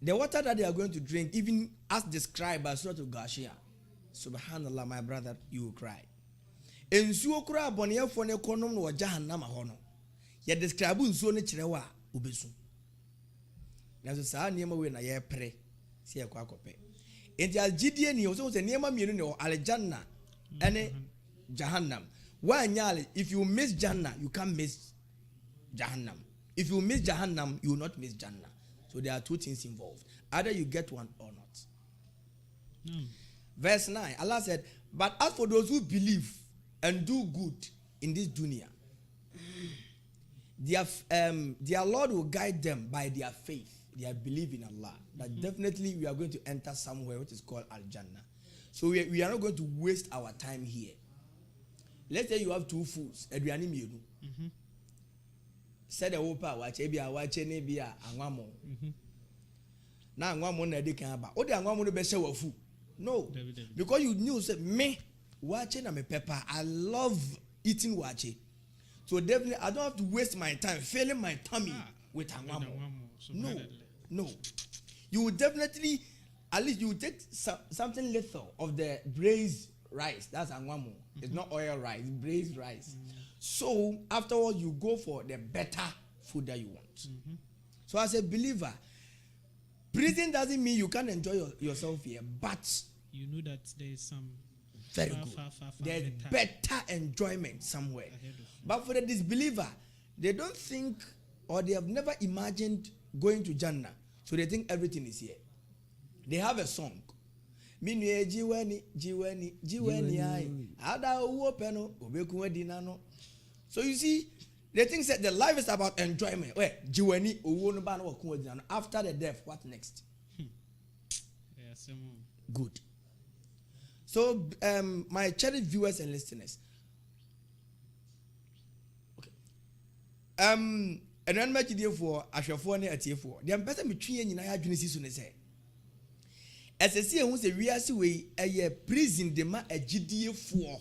The water that they are going to drink, even as described by Surah Al-Ghashiyah. Subhanallah, my brother, you will cry. Ensuo kura abonye fone konom no Jahannam ahono. Ye describe nsuo ne kirewa obesu. Naso saa niema we na ye pre se ye kwa kope. Enti agidie ni o so niema mienu ne aljanna ene Jahannam. Wanyale, if you miss Jannah, you can't miss Jahannam. If you miss Jahannam, you will not miss Jannah. So there are two things involved. Either you get one or not. Verse 9, Allah said, but as for those who believe and do good in this dunya, their Lord will guide them by their faith, their belief in Allah. That definitely we are going to enter somewhere which is called Al-Jannah. So we are not going to waste our time here. Let's say you have two foods. Said the opa wache ne bia anwamo. Na anwamo na de kan ba. O de anwamo no be se wafu. No. Because you knew say me wache na me pepper. I love eating wache. So definitely I don't have to waste my time filling my tummy with anwamo. No. You will definitely, at least you will take something little of the braised rice. That's anwamo. It's not oil rice, it's braised rice. So afterwards, you go for the better food that you want. So as a believer, prison doesn't mean you can't enjoy yourself here, but you know that there is some very good. There's better enjoyment somewhere. But for the disbeliever, they don't think or they have never imagined going to Jannah. So they think everything is here. They have a song. So you see, they think that the life is about enjoyment. After the death, what next? Good. So, my cherished viewers and listeners, okay. And then much for Ashafone at T4. The ambassador between you and I are say. As I see, who say we are way a prison de ma a GDA for.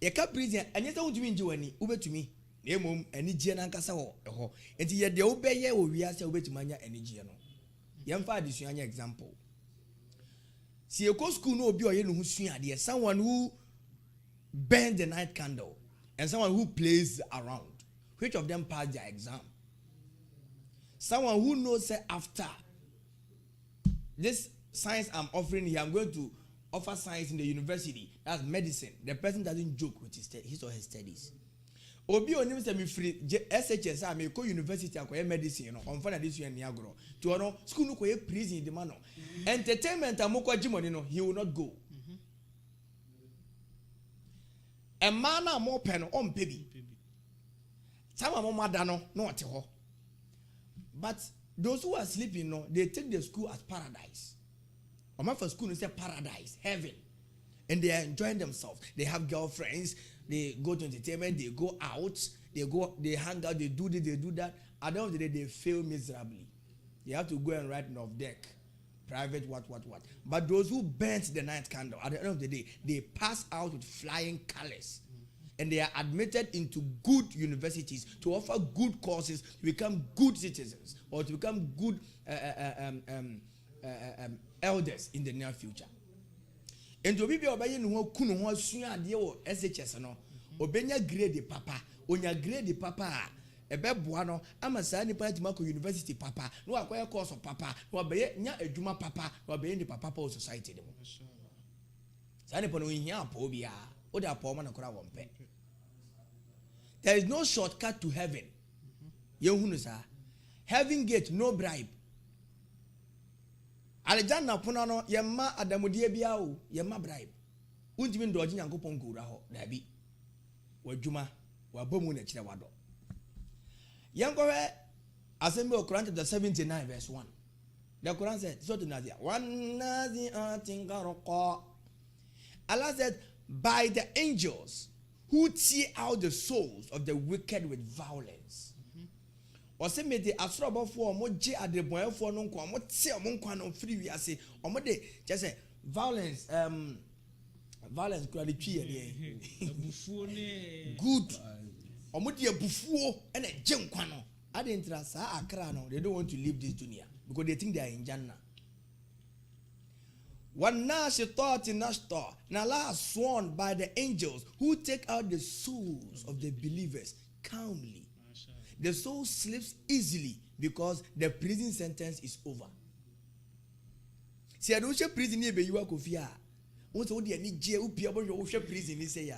A cap prison, and yet I would mean you any over to me. Nemum any Gianancasa or and yet the obey or we are so to mania any Giano. Young father is your example. See a co school no be or who's someone who burns the night candle, and someone who plays around, which of them passed their exam? Someone who knows that after this science I'm offering here, I'm going to offer science in the university. That's medicine. The person doesn't joke with his or her studies. Obi onim se me free SHS a me ko university akoye medicine no on fa na this year ni agro to no school no koye prison the man no entertainment amoko gimoni no he will not go. A man na mo pe no on pe bi sama mo mada no no ote ho. But those who are sleeping no, they take the school as paradise. Oma for school no say paradise, heaven, and they are enjoying themselves. They have girlfriends, they go to entertainment, they go out, they hang out, they do this, they do that. At the end of the day, they fail miserably. They have to go and write an off deck, private, what. But those who burnt the night candle, at the end of the day, they pass out with flying colors. And they are admitted into good universities to offer good courses, to become good citizens, or to become good elders in the near future. And to be obeying no kunu ho sua ade wo SHS no, obenya grade papa, onya grade papa ebeboa no ama saa nipa tima ko university papa, no akoya course papa, no obeye nya adwuma papa, no obeye ni papa for society dem. Saa nipa no hia apo bia, o da apo ma na kora wo mpe. There is no shortcut to heaven. Yehunu sa. Heaven gate, no bribe. Alexander Punano, yemma adamudie bia o, yemma bribe. Untimi ndoji nyankopon kura ho, dabi. Wajuma, wabomu na chira wado. Yankowe Assembly of Quran chapter 79 verse 1. The Quran said, so to Nazia, one Nazia tingaroqa. Allah said, by the angels who tear out the souls of the wicked with violence. Ose me de asrobo fo mo je adeboyefo no nko mo te mo nkwa no free wi ase o mo de just say violence violence kura de twi ye abufuo ne good o mo de abufuo na je nkwa no ade ntra sa akra no they don't want to leave this dunya because they think they are in Jannah. وَالنَّاشِطَاتِ نَشْطًا. Now Allah has sworn by the angels who take out the souls of the believers calmly. The soul sleeps easily because the prison sentence is over. See, I don't share prison near you are kofia. Once all the any jail prison is say ya.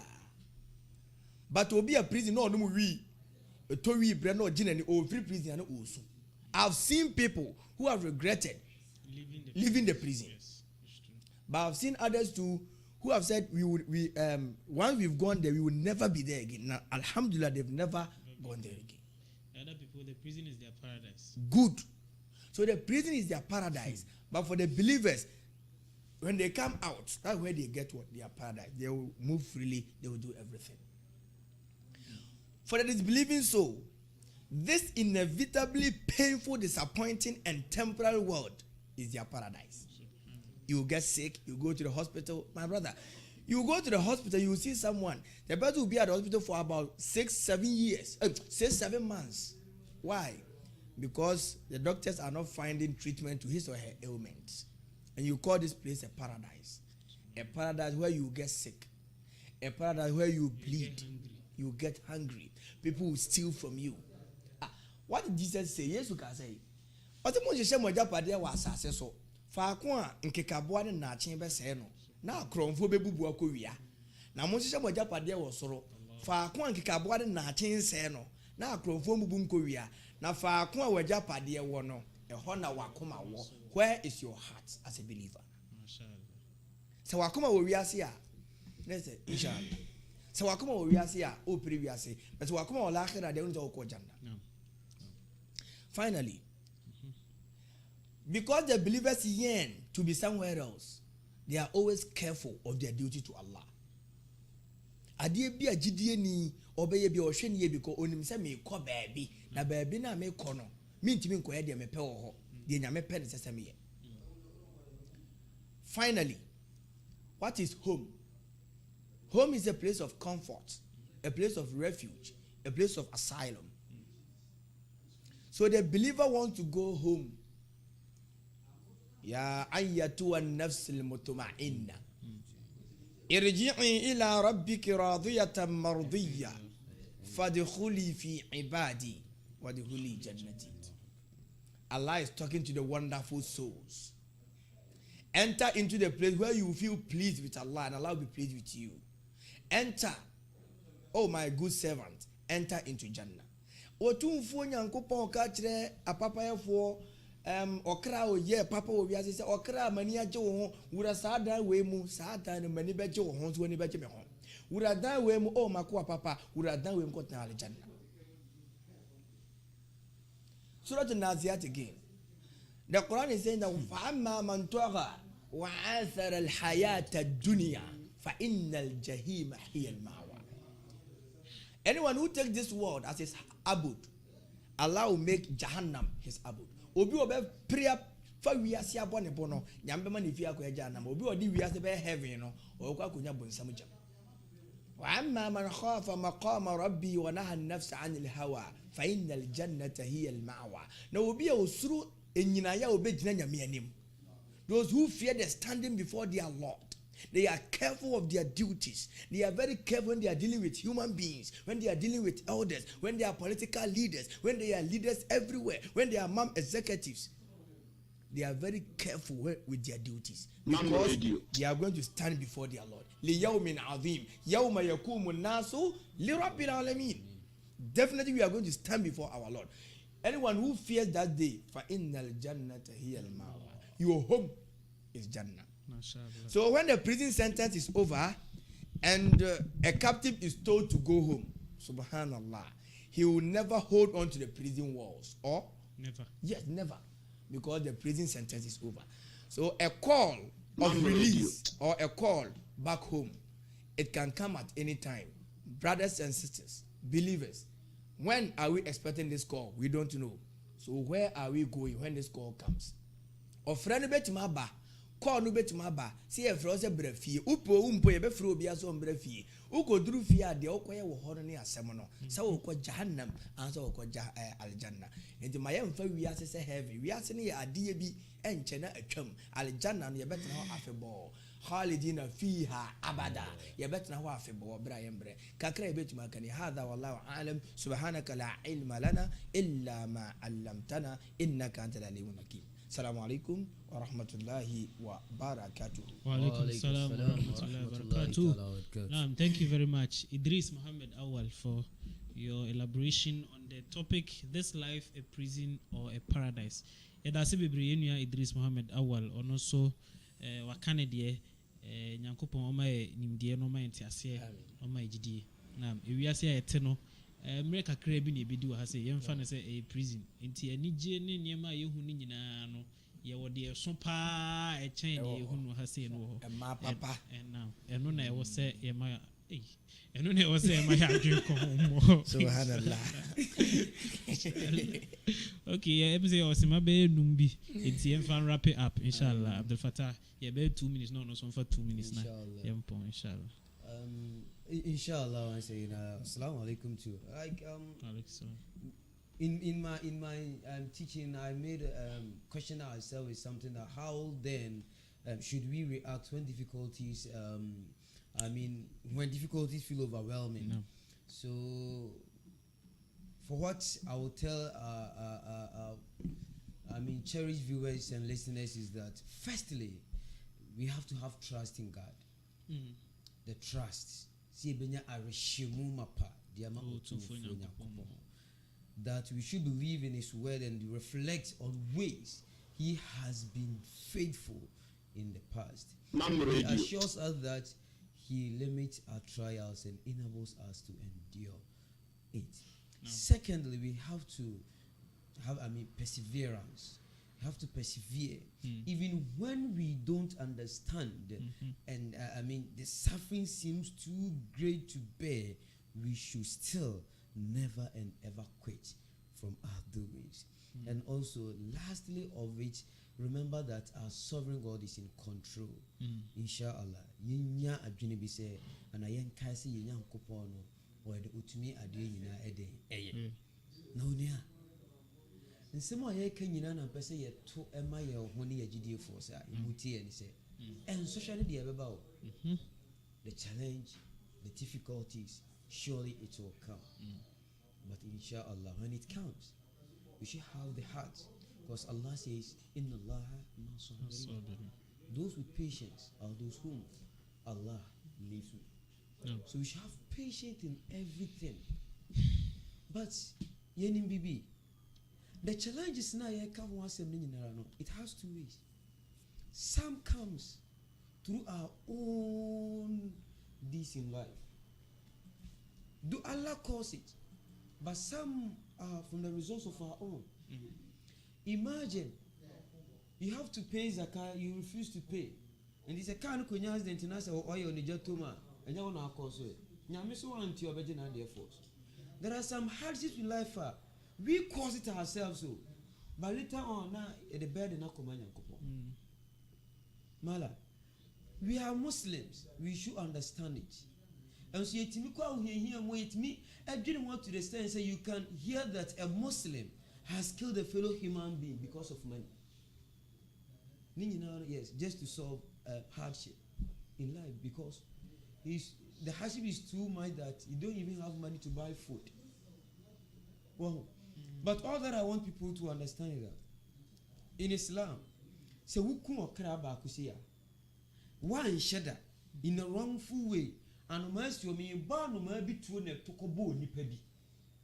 But to be a prison no we a Tory brand no gin and free prison also. I've seen people who have regretted leaving the prison. Yes. But I've seen others too who have said once we've gone there, we will never be there again. Now, alhamdulillah, they've never gone there again. The other people, the prison is their paradise. Good. So the prison is their paradise. But for the believers, when they come out, that's where they get what their paradise. They will move freely, they will do everything. For the disbelieving soul, this inevitably painful, disappointing, and temporal world is their paradise. You get sick, you go to the hospital. My brother, you go to the hospital, you will see someone. The person will be at the hospital for about 6-7 years, 6-7 months. Why? Because the doctors are not finding treatment to his or her ailments. And you call this place a paradise. A paradise where you get sick. A paradise where you bleed. You get hungry. People will steal from you. What did Jesus say? Yes, you can say. What the faako a nkekaboa ne naachen be se no na akromfo bebubu akowia na mo hye moja pade wo soro faako a nkekaboa ne naachen se no na akromfo bubu nkowia na faako a waja pade wo no eho na wakoma wo. Where is your heart as a believer? Mashallah. Se wakoma wo wiase a let's say inshallah se wakoma wo wiase a o pri wiase but se wakoma wo la akhira de unzo ko janna. No. Finally, because the believers yearn to be somewhere else, they are always careful of their duty to Allah. Adie bi agidie ni obeye bi ohwe ni because onim se me ko baabi na baabi na me ko no me ntimi nko ye de me pe wo ho de nyame pe ne sese me ye. Finally, what is home? Home is a place of comfort, a place of refuge, a place of asylum. So the believer wants to go home. Ya ayyatu an-nafs al-mutma'inna irji'i ila rabbiki radiyatan mardiyya fadkhuli fi ibadi wadkhuli jannati. Allah is talking to the wonderful souls. Enter into the place where you feel pleased with Allah and Allah will be pleased with you. Enter, oh my good servant, enter into Jannah. Otumfo nyankopon ka kire apapayefo okra oye papa obi ase se okra mani agye wo ho wura saada we mu saada ne mani beje wo ho so ni beje me ho wura dan we mu oh makoa papa wura dan we mu ko tan Jannah. Surah An-Naziyat again. The Quran is saying that فَأَمَّا مَنْ طَغَى وَآثَرَ الْحَيَاةَ الدُّنْيَا فَإِنَّ الْجَحِيمَ هِيَ الْمَأْوَى. Anyone who takes this world as his abode, Allah will make Jahannam his abode. Obi obe prayer fa wiase abone bono nyambe ma ne fi akoya Jahannam. Obi odi wiase be heaven no o kwa konya bonsam jam. وَأَمَّا مَنْ خَافَ مَقَامَ رَبِّي وَنَهَى النَّفْسَ عَنِ الْهَوَى فَإِنَّ الْجَنَّةَ هِيَ الْمَأْوَى. Now obi a osuru enyinaya obegyina nyame anim. Those who fear the standing before their Lord, they are careful of their duties. They are very careful when they are dealing with human beings, when they are dealing with elders, when they are political leaders, when they are leaders everywhere, when they are mom executives. They are very careful with their duties because they are going to stand before their Lord. لِيَوْمٍ عَظِيمٍ يَوْمَ يَقُومُ النَّاسُ لِرَبِّ الْعَالَمِينَ. Definitely we are going to stand before our Lord. Anyone who fears that day, فَإِنَّ الْجَنَّةَ هِيَ الْمَأْوَى. Your home is Jannah. So when the prison sentence is over and a captive is told to go home, subhanallah, he will never hold on to the prison walls. Or? Never. Yes, never. Because the prison sentence is over. So a call of release or a call back home, it can come at any time. Brothers and sisters, believers, when are we expecting this call? We don't know. So where are we going when this call comes? Or friend betimaba, call no betimaba, see a froze brefi, upo umpo ye befro bia so brefi, uko duru fia de okoye wo hono ne asemono, sa wo ko jahannam anso wo ko aljanna. Enti mayem fa wi ase se heaven, wi ase ne ade bi enche na atwam, aljanna no ye betena ho afebo. Khalidina fiha abada ya betna ho afebo bra yembre kakra ye betuma kani hadha wallahu alam subhanaka la ilma lana illa ma 'allamtana innaka antal alimul hakim. Assalamu alaikum wa rahmatullahi wa barakatuh. Wa alaikum assalam wa rahmatullahi wa barakatuh. Thank you very much, Idris Muhammad Awal, for your elaboration on the topic, this life a prison or a paradise. Edase bebre enua Idris Muhammad Awal ono so wakane de nyankopon oma nimdie no ma entiase oma egidie na ewiase ayete no mre kakra bi na ebedi wo ha se yemfa no se a prison enti anigye ne niema yehu ni nyina no ye wode eso pa echen ne yehu no ha se no ho Ma papa na eno na ewo se yema eno na ewo se yema ya adwen ko mo subhanallah. Okay, I'm saying Osima be numbi. It's yemfa wrap it up, inshallah. Abdul Fattah, yeah, be 2 minutes, no, so for 2 minutes now. Inshallah. Inshallah, I say, assalamu alaikum too. Like, in my teaching, I made question ourselves is something that how then should we react when difficulties, when difficulties feel overwhelming. No. So, for what I will tell, cherished viewers and listeners is that firstly, we have to have trust in God. The trust. That we should believe in His word and reflect on ways He has been faithful in the past. He assures us that He limits our trials and enables us to endure it. No. Secondly, we have to have perseverance. We have to persevere even when we don't understand and the suffering seems too great to bear. We should still never and ever quit from our doings. And also lastly of which, remember that our sovereign God is in control. Inshallah yinya adwene bi se ana yenka se yinya nkopon no or the utumi ade nyina ede eye na onia nsemo aye ka nyina na pese ye to ema ye ho ne yagidie fo sa imutie ni se en social de ebeba o the challenge, the difficulties, surely it will come. But inshallah, when it comes, we should have the heart. Because Allah says, Inna Allah those with patience are those whom Allah lives with. No. So we should have patience in everything. But yenim bibi, the challenges now it has two ways. Some comes through our own deeds in life. Do Allah cause it? But some are from the results of our own. Imagine you have to pay zakah, you refuse to pay, and it's a kind of kunyas the international oil on the jatuma, and you want to cause it. There are some hardships in life. We cause it ourselves, so, but later on, now the bed not come. Mala, we are Muslims. We should understand it. And so, I didn't want to understand. Say you can hear that a Muslim has killed a fellow human being because of money. Yes, just to solve hardship in life, because the hardship is too much that you don't even have money to buy food. Well, but all that I want people to understand is that in Islam, say one shada in a wrongful way, and mercy you mean ban maybe to ne tokobo ni pebi.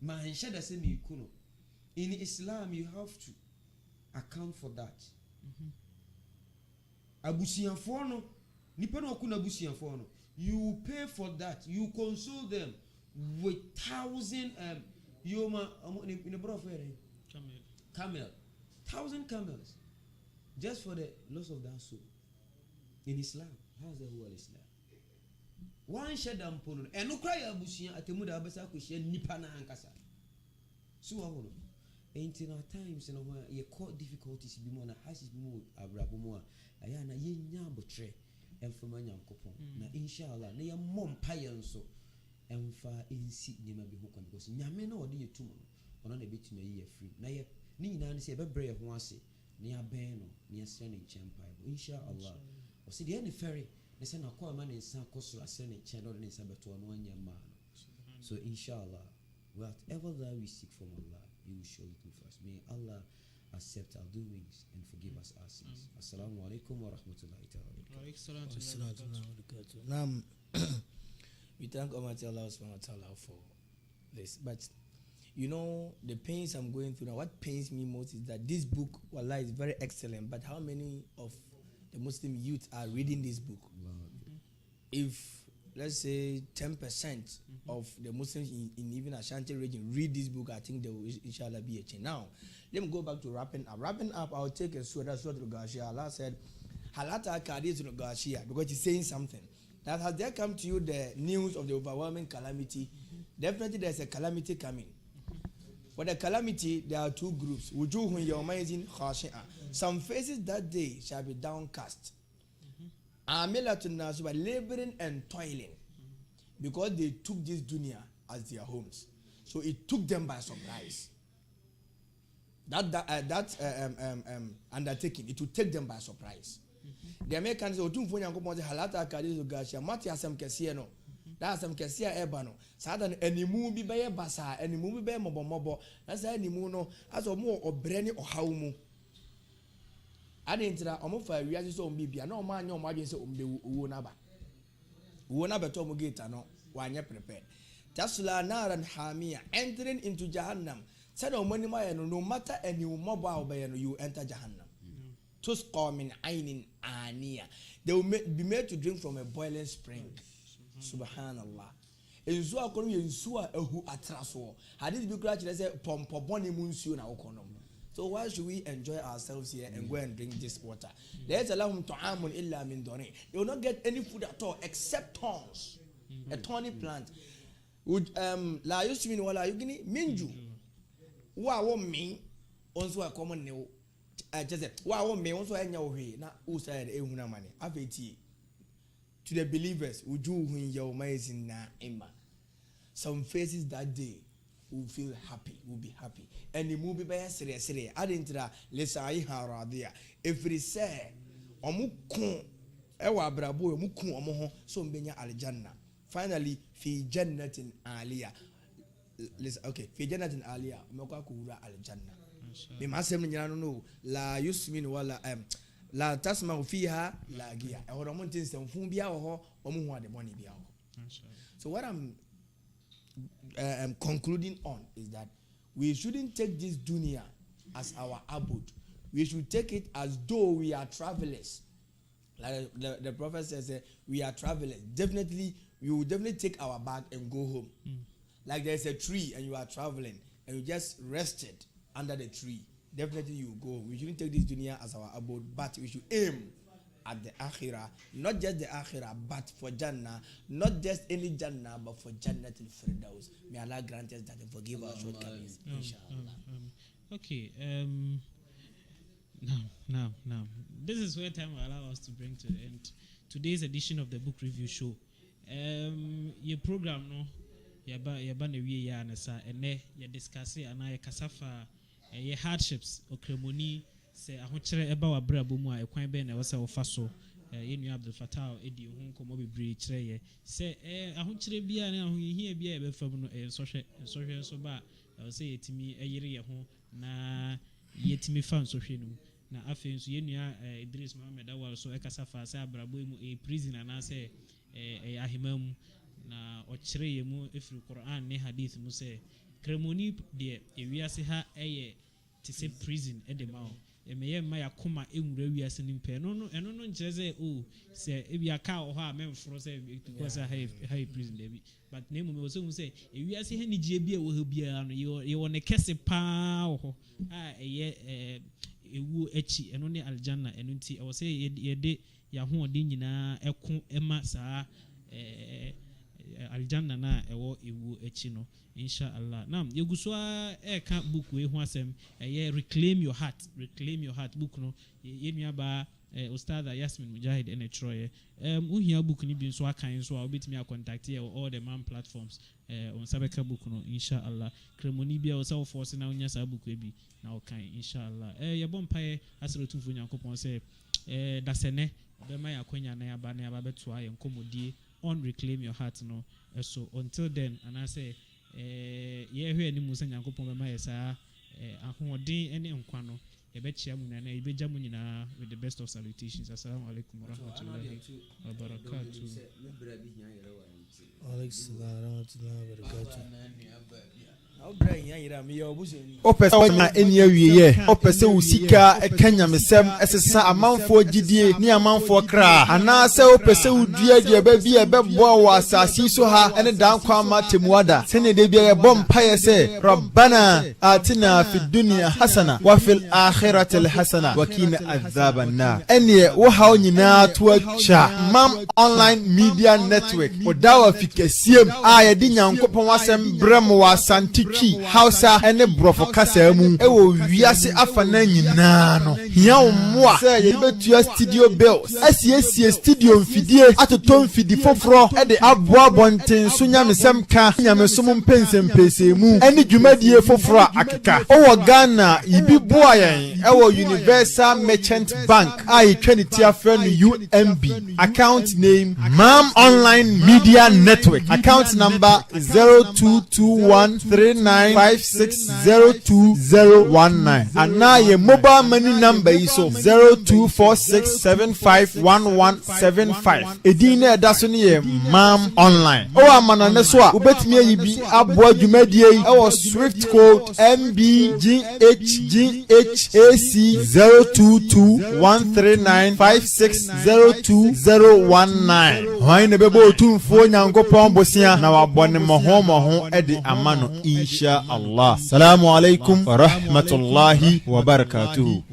Man shada say me kuno. In Islam, you have to account for that. Abusianfo no, nipa no kuna abusianfo no. You pay for that. You console them with 1,000 yoma in a brother camel, 1,000 camels, just for the loss of that soul. In Islam, how's the whole Islam? One shadam pono, and no cry abusian at the muda abasa kushi nipa na hankasa. So ahono. Ain't in our times, and you caught difficulties be more, has it more, Abrabomoa, Ayana, ye nyambotre, and for my yankopon. Now, inshallah, near mom payan so, and far in seat near my behokan, because Yameno or near tomorrow, or not a bit to me free. Now, Nina say, but brave once, near Beno, near Senate Champire, inshallah. Or see the end ferry, the son of Quaman in San Costa, Senate channel in Sabato, 1 year man. So, inshallah, whatever that we seek from Allah, He will show it to us. May Allah accept our doings and forgive us our sins. Assalamu alaikum wa rahmatullahi ta'ala. We thank Almighty Allah subhanahu wa ta'ala for this. But you know, the pains I'm going through now, what pains me most is that this book, wallah, is very excellent. But how many of the Muslim youth are reading this book? If let's say 10% of the Muslims in even Ashanti region read this book, I think there will inshallah be a change. Now, let me go back to wrapping up. Wrapping up, I'll take a surah to Gashia. Allah said, Halata Kadi to Gashia, because he's saying something. That has there come to you the news of the overwhelming calamity? Definitely there's a calamity coming. For the calamity, there are two groups. Wujuhun yawmaizin khashi'a. Some faces that day shall be downcast. Amilatun nasu, by laboring and toiling, because they took this dunya as their homes. So it took them by surprise. That undertaking, it will take them by surprise. The Americans say, "Otumfo nyankopon say halata akadi zogasha mati asem kese no." That asem kese eba no. Sada animu bi beye basa, animu bi beye mobomobo. Na say animu no, aso mo obre ni ohaw mu. Adentra omo fa wiase so ombibia na omo anya omo adwen se ombe uwo na ba. Uwo na beto omo gate no, wanye prepared. Tasla naran hamia, entering into Jahannam. Said omo ni ma no matter any mobo obey no, you enter Jahannam. Tusqa min ainin aniya. They will be made to drink from a boiling spring. Subhanallah. Ensu akono ye nsu a ehu atraso. Hadith bi kura kire say pompo boni mu nsu na okono. So why should we enjoy ourselves here and go and drink this water? There's lahum ta'amun illa min doni. They will not get any food at all except thorns. A thorny plant. Would la yusmin wala yugni minju. Wa wo min onso a common ne just wa wo min onso anya wo hwe na wo say ehuna mane. Afeti to the believers, wujuhun yawmaizin na'ima. Some faces that day will feel happy, will be happy. And the movie by sere adintra lesai haradia. If it say omu kon ewa abrabo mu ku omo ho so mbenya aljanna. Finally fi jannatin aliya. Okay, fi jannatin aliya mekwa ko wura aljanna. Me masem nyina no la yusmin wala la tasma fiha lagia. E hodo mon tin semfun bia wo ho omo hu ade boni bia ho. So what I'm concluding on is that we shouldn't take this dunya as our abode. We should take it as though we are travelers. Like the prophet says, we are travelers. Definitely, we will definitely take our bag and go home. Like there's a tree and you are traveling and you just rested under the tree. Definitely you will go home. We shouldn't take this dunya as our abode, but we should aim at the akhirah. Not just the akhirah, but for Jannah. Not just any Jannah, but for Jannatul Firdaus. May Allah grant us that and forgive our shortcomings. Inshallah. Okay. Now. This is where time will allow us to bring to the end today's edition of the book review show. Your program, no, yaba ne wie ya nasa ene ye discuss ana ye kasafa ye hardships okremoni se ahochere eba wa brabo mu a ekwan be na wo se wo fa so ye nua Abdul Fattah edi ho nkomo bebre kire ye se ahochere bia na ahohia bia e be fam no sohwe so ba se yetimi eyire ye ho na yetimi fa sohwe no na afi nso ye nua Idris Muhammad Awal so ekasafa se abrabo mu prison ana se ahimam na ochire ye mu efiri Quran ne hadith mu se kremoni de ewiase ha eye te se prison e de mawo emeye ma yakoma enwura wiase ni mpe no nkyere se se ebia ka ho a memforo se because high prison dey be but name me so say ewiase ha ni gie bia wo ha bia no ye wo ne kese pa ho a eye ewu echi eno ne aljanna eno nti e wo se ye de ya ho odi nyina eko ema saa aljanna na ewo ewu echi no inshallah. Now yeguswa ka book we ho asem reclaim your heart book no ye nua ba Ustadha Yasmin Mujahid ene troye uhia book ni bi so akan so a obetimi contact here all the man platforms on sabeka book no inshallah. Kremoni bia o sa force na onya sa book e bi na o kan inshallah. Ye bompae asrotumfo nyankopon se dasene be ma yakonya na ya ba beto aye nkomodie on reclaim your heart no so until then and I say ye hwe ani musa nyankopon be ma yesa ahodin ene nkwa no ye be chia mu na ye be jamu nyina with the best of salutations. Assalamu alaikum warahmatullahi wabarakatuh. Opese na eni awiye opese usika ekanyamesem esesa amanfo gidie ni amanfo kra ana se opese udua dia ba bi ebebo wa asasi so ha ene dan kwa matemuada sene de bia bom paye se rabbana atina fid dunya hasana wa fil akhirati hasana wa qina adhaban nar ene wo ha onyina to acha mam online media network odawa fikasiem aye di nyankopon wasem brem wa santi Hausa ene brofo kasa mu ewo wiase afana nyina no hia omwa se ye betua studio bills asiesie studio mfidie atoto mfidi foforo e de aboa bonten so nyamesem ka nyamesum mpensempese mu ene dwumadie foforo akeka owo Ghana ibi boa yen ewo Universal Merchant Bank ai twenty afra no UMB account name Mam Online Media Network account number 022139560219 and now your mobile money number is 0246751175 edina dasoni ye Mam Online o amana ne so a obetimi ayibi aboa dwumadie e wo Swift code MBGHGHAC 022139560219 hoy ne bebo otumfo nyankopon bosia na wabone moho edi amano insha Allah. Assalamu alaikum wa rahmatullahi wa barakatuhu.